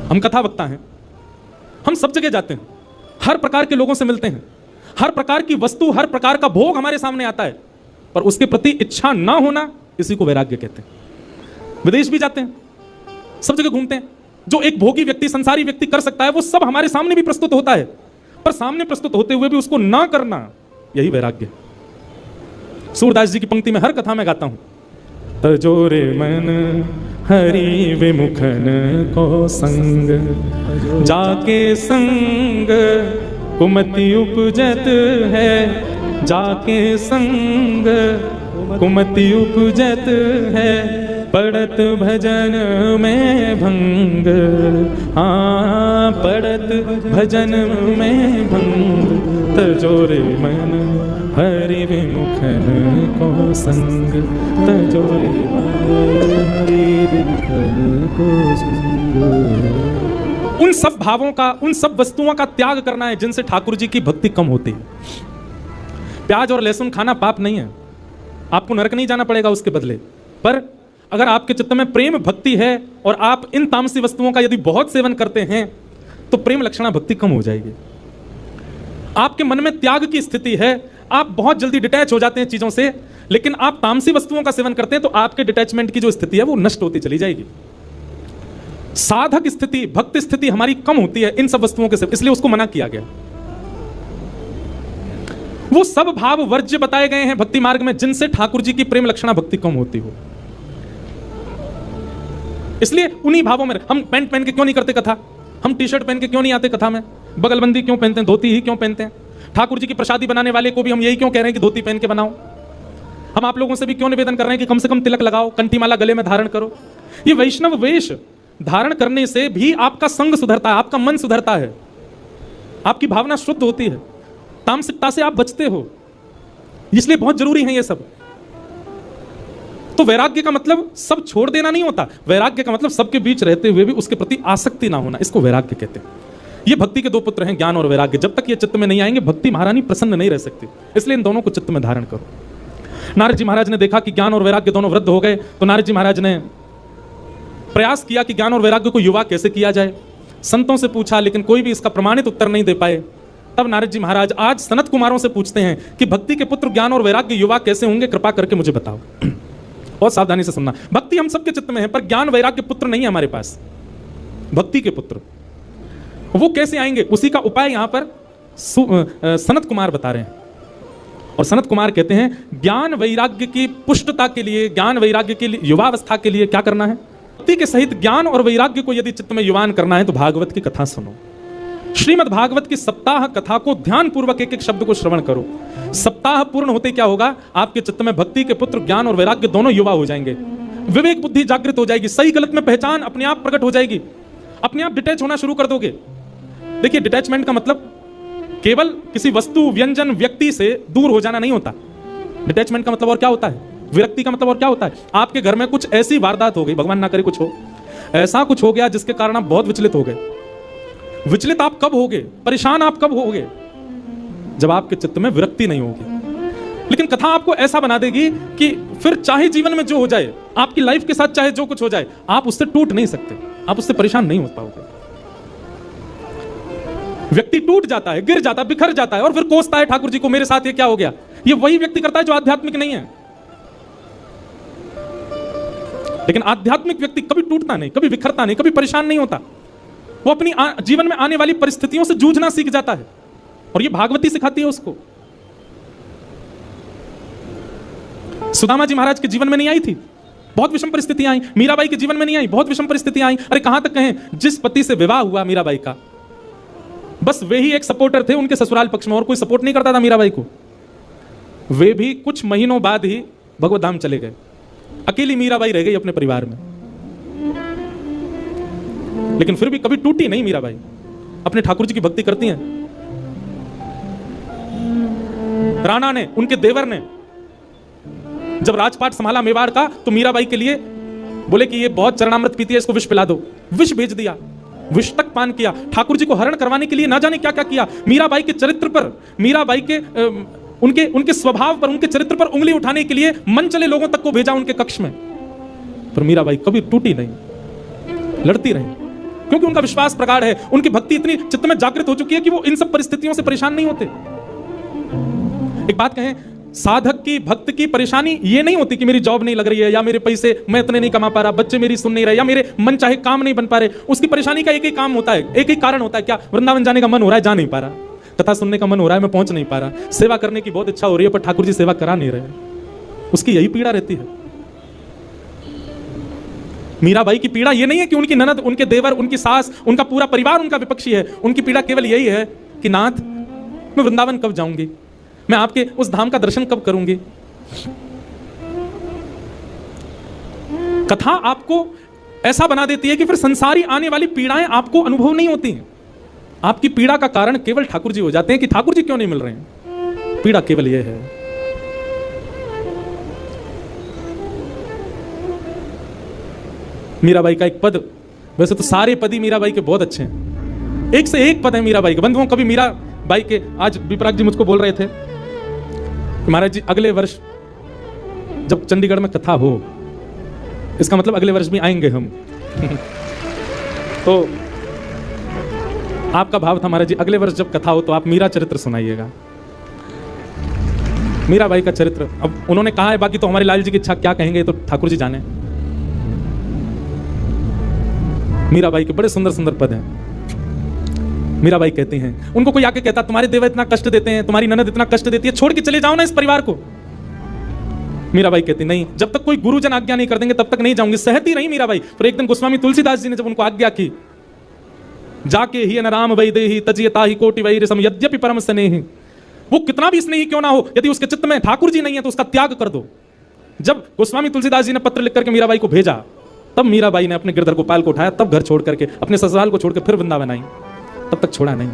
हम कथा वक्ता हैं, हम सब जगह जाते हैं, हर प्रकार के लोगों से मिलते हैं, हर प्रकार की वस्तु, हर प्रकार का भोग हमारे सामने आता है, पर उसके प्रति इच्छा ना होना, इसी को वैराग्य कहते हैं। विदेश भी जाते हैं, सब जगह घूमते हैं, जो एक भोगी व्यक्ति, संसारी व्यक्ति कर सकता है वो सब हमारे सामने भी प्रस्तुत होता है, पर सामने प्रस्तुत होते हुए भी उसको ना करना, यही वैराग्य। सूरदास जी की पंक्ति में हर कथा में गाता हूं, तजोरे मन हरि विमुखन को संग, जाके संग कुमति उपजत है, जाके संग कुमति उपजत है, पड़त भजन में भंग, हाँ पड़त भजन में भंग, तजोरे मन हरि विमुखन को संग, तजोरे हरि विमुखन को संग। उन सब भावों का, उन सब वस्तुओं का त्याग करना है जिनसे ठाकुर जी की भक्ति कम होती है। प्याज और लहसुन खाना पाप नहीं है, आपको नरक नहीं जाना पड़ेगा उसके बदले, पर अगर आपके चित्त में प्रेम भक्ति है और आप इन तामसी वस्तुओं का यदि बहुत सेवन करते हैं तो प्रेम लक्षणा भक्ति कम हो जाएगी। आपके मन में त्याग की स्थिति है, आप बहुत जल्दी डिटैच हो जाते हैं चीजों से, लेकिन आप तामसी वस्तुओं का सेवन करते हैं तो आपके डिटैचमेंट की जो स्थिति है वो नष्ट होती चली जाएगी। साधक स्थिति, भक्त स्थिति हमारी कम होती है इन सब वस्तुओं के सेवन, इसलिए उसको मना किया गया। वो सब भाव वर्ज्य बताए गए हैं भक्ति मार्ग में जिनसे ठाकुर जी की प्रेम लक्षणा भक्ति कम होती हो। इसलिए उन्हीं भावों में हम पैंट पहन के क्यों नहीं करते कथा, हम टी शर्ट पहन के क्यों नहीं आते कथा में, बगलबंदी क्यों पहनते हैं, धोती ही क्यों पहनते हैं, ठाकुर जी की प्रसादी बनाने वाले को भी हम यही क्यों कह रहे हैं कि धोती पहन के बनाओ, हम आप लोगों से भी क्यों निवेदन कर रहे हैं कि कम से कम तिलक लगाओ, कंठी माला गले में धारण करो। ये वैष्णव वेश धारण करने से भी आपका संग सुधरता है, आपका मन सुधरता है, आपकी भावना शुद्ध होती है, तामसिकता से आप बचते हो, इसलिए बहुत जरूरी है ये सब। तो वैराग्य का मतलब सब छोड़ देना नहीं होता, वैराग्य का मतलब सबके बीच रहते हुए भी उसके प्रति आसक्ति ना होना, इसको वैराग्य कहते हैं। ये भक्ति के दो पुत्र हैं, ज्ञान और वैराग्य। जब तक ये चित्त में नहीं आएंगे भक्ति महारानी प्रसन्न नहीं रह सकती, इसलिए इन दोनों को चित्त में धारण करो। नारद जी महाराज ने देखा कि ज्ञान और वैराग्य दोनों वृद्ध हो गए, तो नारद जी महाराज ने प्रयास किया कि ज्ञान और वैराग्य को युवा कैसे किया जाए। संतों से पूछा, लेकिन कोई भी इसका प्रमाणित उत्तर नहीं दे पाए। तब नारद जी महाराज आज सनत कुमारों से पूछते हैं कि भक्ति के पुत्र ज्ञान और वैराग्य युवा कैसे होंगे, कृपा करके मुझे बताओ। बहुत सावधानी से सुनना, भक्ति हम सबके चित्त में है, पर ज्ञान वैराग्य पुत्र नहीं है हमारे पास। भक्ति के पुत्र वो कैसे आएंगे, उसी का उपाय यहां पर सनत कुमार बता रहे हैं। और सनत कुमार कहते हैं ज्ञान वैराग्य की पुष्टता के लिए, ज्ञान वैराग्य के लिए, युवावस्था के लिए क्या करना है, भक्ति के सहित ज्ञान और वैराग्य को यदि चित्त में युवान करना है तो भागवत की कथा सुनो। श्रीमद् भागवत की सप्ताह कथा को ध्यान पूर्वक एक एक शब्द को श्रवण करो। सप्ताह पूर्ण होते क्या होगा, आपके चित्त में भक्ति के पुत्र ज्ञान और वैराग्य दोनों युवा हो जाएंगे, विवेक बुद्धि जागृत हो जाएगी, सही गलत में पहचान अपने आप प्रकट हो जाएगी, अपने आप डिटैच होना शुरू कर दोगे। देखिए, डिटैचमेंट का मतलब केवल किसी वस्तु, व्यंजन, व्यक्ति से दूर हो जाना नहीं होता। डिटैचमेंट का मतलब और क्या होता है, विरक्ति का मतलब और क्या होता है, आपके घर में कुछ ऐसी वारदात हो गई, भगवान ना करे कुछ हो, ऐसा कुछ हो गया जिसके कारण आप बहुत विचलित हो गए। विचलित आप कब होगे, परेशान आप कब होगे, जब आपके चित्त में विरक्ति नहीं होगी। लेकिन कथा आपको ऐसा बना देगी कि फिर चाहे जीवन में जो हो जाए, आपकी लाइफ के साथ चाहे जो कुछ हो जाए, आप उससे टूट नहीं सकते, आप उससे परेशान नहीं हो पाओगे। व्यक्ति टूट जाता है, गिर जाता है, बिखर जाता है और फिर कोसता है ठाकुर जी को, मेरे साथ ये क्या हो गया। ये वही व्यक्ति करता है जो आध्यात्मिक नहीं है। लेकिन आध्यात्मिक व्यक्ति कभी टूटता नहीं, कभी बिखरता नहीं, कभी परेशान नहीं होता। वो अपनी जीवन में आने वाली परिस्थितियों से जूझना सीख जाता है, और ये भागवती सिखाती है उसको। सुदामा जी महाराज के जीवन में नहीं आई थी, बहुत विषम परिस्थितियां आई। मीराबाई के जीवन में नहीं आई, बहुत विषम परिस्थितियां आई। अरे कहां तक कहें, जिस पति से विवाह हुआ मीराबाई का, बस वे ही एक सपोर्टर थे उनके ससुराल पक्ष में, और कोई सपोर्ट नहीं करता था मीराबाई को। वे भी कुछ महीनों बाद ही भगवत धाम चले गए, अकेली मीराबाई रह गई अपने परिवार में। लेकिन फिर भी कभी टूटी नहीं मीराबाई। अपने ठाकुर जी की भक्ति करती हैं। राणा ने, उनके देवर ने जब राजपाट संभाला मेवाड़ का, तो मीराबाई के लिए बोले कि ये बहुत चरणामृत पीती है, इसको विष पिला दो। विष भेज दिया, विष तक पान किया। ठाकुर जी को हरण करवाने के लिए ना जाने क्या क्या किया। मीराबाई के चरित्र पर, मीराबाई के उनके स्वभाव पर, उनके चरित्र पर उंगली उठाने के लिए मन चले लोगों तक को भेजा उनके कक्ष में, पर मीराबाई कभी टूटी नहीं, लड़ती रही, क्योंकि उनका विश्वास प्रगाढ़ है। उनकी भक्ति इतनी चित्त में जागृत हो चुकी है कि वो इन सब परिस्थितियों से परेशान नहीं होते। एक बात कहें, साधक की, भक्त की परेशानी ये नहीं होती कि मेरी जॉब नहीं लग रही है, या मेरे पैसे मैं इतने नहीं कमा पा रहा, बच्चे मेरी सुन नहीं रहे, या मेरे मन चाहे काम नहीं बन पा रहे। उसकी परेशानी का एक ही काम होता है, एक ही कारण होता है, क्या? वृंदावन जाने का मन हो रहा है, जा नहीं पा रहा, कथा सुनने का मन हो रहा है, मैं पहुंच नहीं पा रहा, सेवा करने की बहुत इच्छा हो रही है, पर ठाकुर जी सेवा करा नहीं रहे। उसकी यही पीड़ा रहती है। मीराबाई की पीड़ा ये नहीं है कि उनकी ननद, उनके देवर, उनकी सास, उनका पूरा परिवार उनका विपक्षी है। उनकी पीड़ा केवल यही है कि नाथ, मैं वृंदावन कब जाऊंगी, मैं आपके उस धाम का दर्शन कब करूंगी। कथा आपको ऐसा बना देती है कि फिर संसारी आने वाली पीड़ाएं आपको अनुभव नहीं होती हैं। आपकी पीड़ा का कारण केवल ठाकुर जी हो जाते हैं कि ठाकुर जी क्यों नहीं मिल रहे हैं। पीड़ा केवल यह है। मीराबाई का एक पद, वैसे तो सारे पद ही मीराबाई के बहुत अच्छे हैं, एक से एक पद है मीराबाई के। बंधुओं, कभी मीराबाई के, आज विपराग जी मुझको बोल रहे थे कि महाराज जी अगले वर्ष जब चंडीगढ़ में कथा हो, इसका मतलब अगले वर्ष भी आएंगे हम। तो आपका भाव था महाराज जी अगले वर्ष जब कथा हो तो आप मीरा चरित्र सुनाइएगा। मीराबाई का चरित्र अब उन्होंने कहा है, बाकी तो हमारे लाल जी की इच्छा, क्या कहेंगे तो ठाकुर जी जाने। मीराबाई के बड़े सुंदर सुंदर पद हैं। मीराबाई कहती हैं, उनको कोई आके कहता तुम्हारे देवर इतना कष्ट देते हैं, तुम्हारी ननद इतना कष्ट देती है, छोड़ के चले जाओ ना इस परिवार को। मीराबाई कहती नहीं, जब तक कोई गुरुजन आज्ञा नहीं कर देंगे तब तक नहीं जाऊंगी। सहती रही मीराबाई। पर एक दिन गोस्वामी तुलसीदास जी ने जब उनको आज्ञा की, जाके ही अनराम वैदेही तजियता ही कोटि वैर सम यद्यपि परम स्नेही, वो कितना भी स्नेही क्यों ना हो, यदि उसके चित्त में ठाकुर जी नहीं है तो उसका त्याग कर दो। जब गोस्वामी तुलसीदास जी ने पत्र लिख करके मीराबाई को भेजा, तब मीराबाई ने अपने गिरधर गोपाल को उठाया, तब घर छोड़ करके, अपने ससुराल को छोड़कर फिर वृंदावन आई। तब तक छोड़ा नहीं।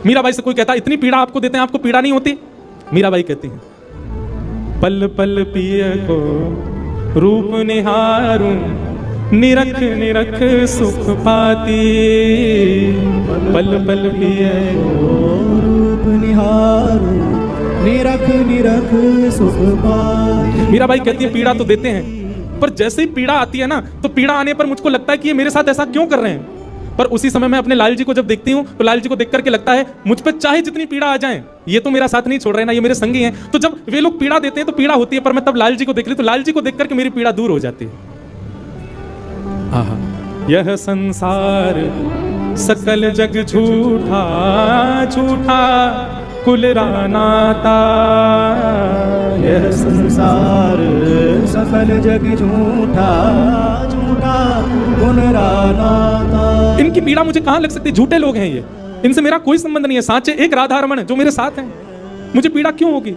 मीराबाई से कोई कहता इतनी पीड़ा आपको देते हैं, आपको पीड़ा नहीं होती? मीराबाई कहती हैं, पल पल पिय को रूप निहारूं, निरख निरख सुख पाती, पल पल पिय को रूप निहारूं, निरख निरख सुख पाती। मीराबाई कहती है पीड़ा तो देते हैं, पर जैसे ही पीड़ा आती है ना, तो पीड़ा आने पर मुझको लगता है कि ये मेरे साथ ऐसा क्यों कर रहे हैं। पर उसी समय मैं अपने लाल जी को जब देखती हूँ तो लाल जी को देख करके लगता है मुझ पे चाहे जितनी पीड़ा आ जाए, ये तो मेरा साथ नहीं छोड़ रहे ना, ये मेरे संगी हैं। तो जब वे लोग पीड़ा देते हैं तो पीड़ा होती है, पर मैं तब लाल जी को देख ली तो लाल जी को देख करके मेरी पीड़ा दूर हो जाती है। आहा, यह संसार सकल जग झूठा झूठा कुलरा नाता, यह संसार सकल जग झूठा झूठा कुलरा नाता। इनकी पीड़ा मुझे कहां लग सकती है? झूठे लोग हैं ये, इनसे मेरा कोई संबंध नहीं है। साचे एक राधा रमण जो मेरे साथ हैं, मुझे पीड़ा क्यों होगी?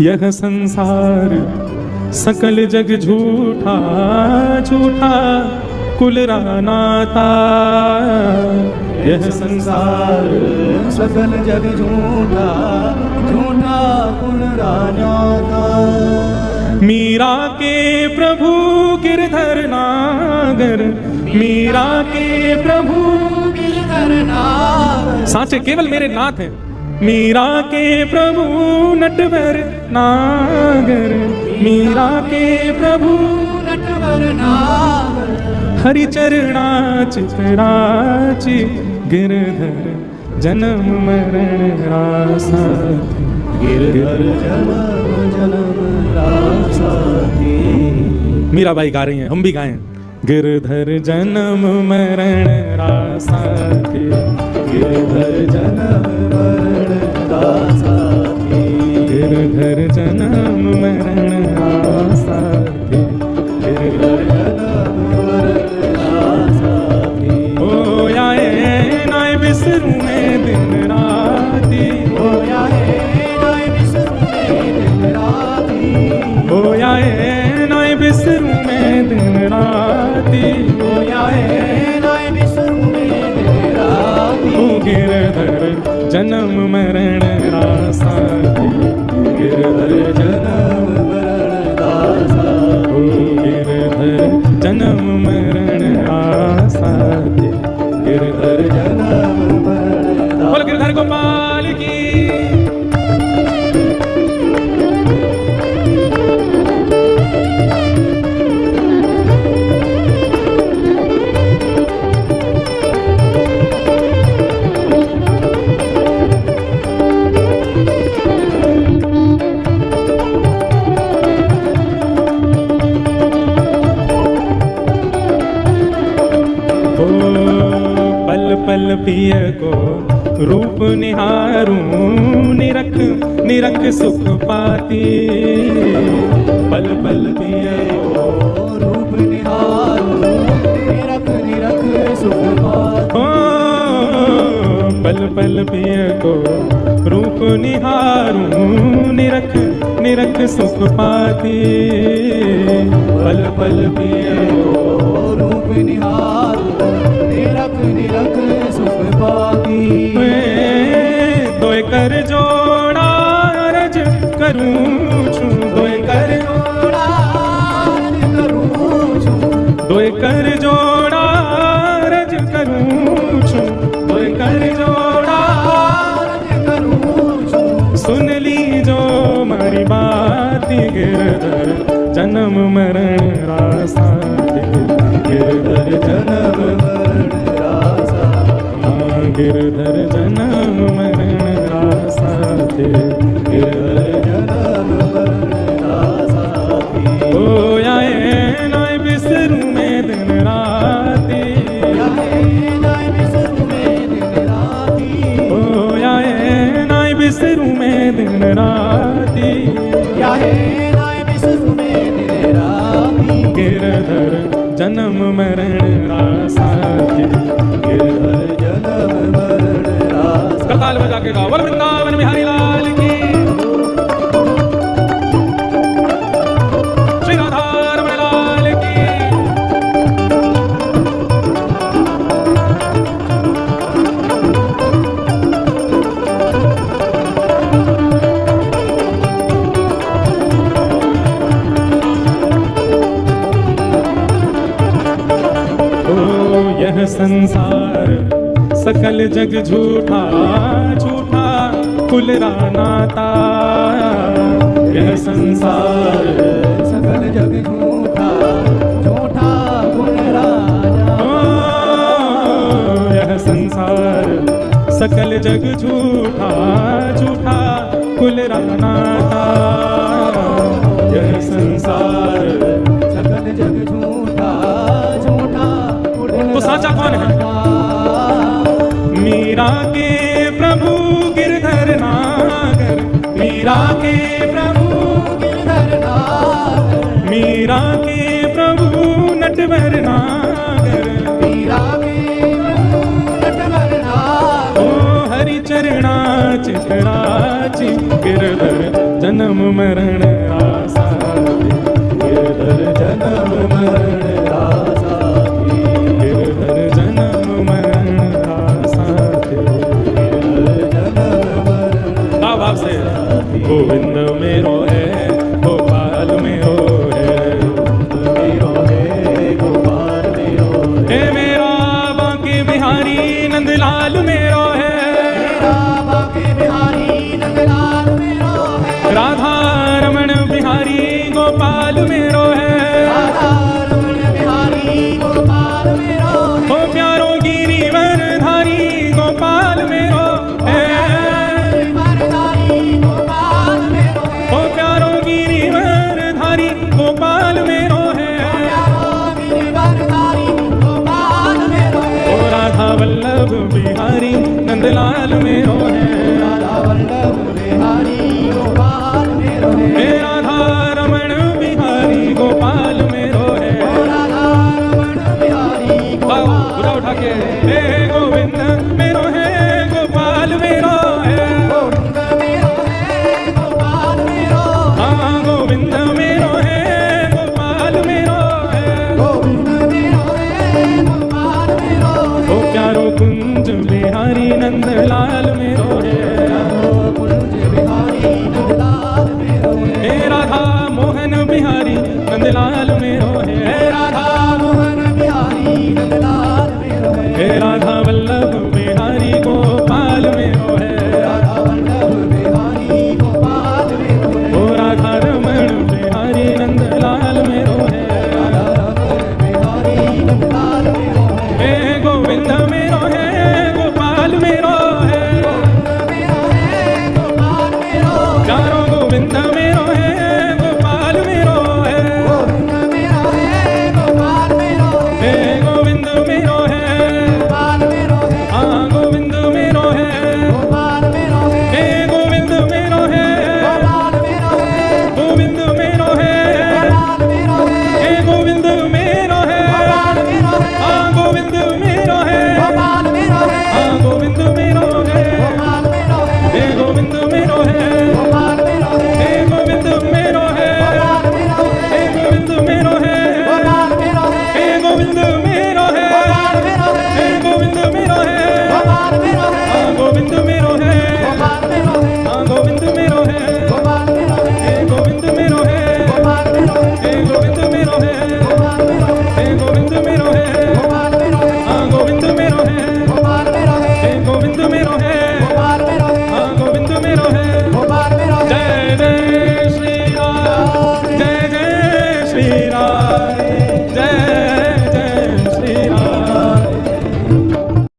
यह संसार सकल जग झूठा झूठा कुलरा नाता, यह संसार सकल जग झूठा झूठा कुलरा नाता। मीरा के प्रभु गिरधर नागर, मीरा के प्रभु गिरधर नागर, साचे केवल मेरे नाथ हैं। मीरा के प्रभु नटवर नागर, मीरा के प्रभु नटवर नागर, हरि चरणाच चराची गिरधर जन्म मरण रासा, गिरधर जन्म रासा। मीराबाई गा रही हैं, हम भी गाएं। गिरधर जन्म मरण रासा, गिरधर जन्म मरण रासा, गिरधर जन्म मरण रासा, गिरधर जन्म मरण रासा। ओ आए नाय बिसरू में दिन राती, ओ आए नाय बिसरू में दिन राती, ओ आए नाय बिसरू में दिन राती, ओ आए नाय जन्म मरण रासा गिरधर जन्म मरण रासा गिरधर जन्म मरण रासा गिरधर जन्म मरण बोल गिरधर गोपाल की पल पिय को रूप निहारूं निरख निरख सुख पाती पल पल पिय को रूप निहारूं निरख निरख सुख पाती पल पल पिय को रूप निहारूं निरख निरख सुख पाती पल पल पिय को रूप निहारूं निरख निरख सुख पाती दोय कर जोड़ा रज करूं छूं दोय कर जोड़ा रज करूं छूं दोय कर जोड़ा रज करूं छूं दोय कर जोड़ा रज करूं छूं सुन ली जो मारी बात गिरधर जन्म मरण रासा गिरधर जन्म मरण रासा गिरधर जन्म मरण रासा गिरधर जन्म मरण रासा ओ आए नाय बिसरू में दिन राती नाय बिसरू में दिन राती ओ आए नाय बिसरू में दिन राती नाय बिसरू में दिन राती गिरधर जन्म मरण रासा गिरधर जन्म मरण रासा कताल बजा के गाओ वृंदावन बिहारी लाल की श्री राधा रमण लाल की यह संसार सकल जग झूठा झूठा कुलरा नाता यह संसार सकल जग झूठा झूठा कुलरा यह संसार सकल जग झूठा झूठा कुलरा नाता यह संसार सकल जग झूठा झूठा तो साचा कौन है मीरा के प्रभु गिरधर नागर मीरा के प्रभु गिरधर नागर मीरा के प्रभु नटवर नागर मीरा के प्रभु नटवर नागर ओ हरि चरणा चितराची गिरधर जन्म मरण रासा गिरधर जन्म मरण रासा गिरधर जन्म मरण रासा गिरधर जन्म मरण भाव से गोविंद मेरो है गोपाल मेरो है मेरो है गोपाल मेरो है मेरा बांके बिहारी नंदलाल मेरो है मेरा बांके बिहारी नंदलाल मेरो है राधा रमण बिहारी गोपाल मेरो है राधा रमण बिहारी गोपाल मेरो है ओ प्यारो गिरिवर धारी गोपाल मेरो है गोपाल मेरो है ओ प्यारो गिरिवर धारी गोपाल मेरो है गिरिवर धारी गोपाल मेरो है ओ राधा वल्लभ बिहारी नंदलाल मेरो है राधा वल्लभ बिहारी गोपाल मेरो है राधा रमण बिहारी गोपाल मेरो है राधा रमण बिहारी गोपाल उठा के हे गोविंद मेरो है गोपाल मेरो है गोविंद मेरो है गोपाल मेरो हाँ गोविंद मेरो है गोपाल मेरो है गोविंद मेरो है गोपाल मेरो है ओ प्यारो कुंज बिहारी बिहारी नंदलाल मेरो है, हे राधा मोहन बिहारी नंदलाल मेरो है, राधा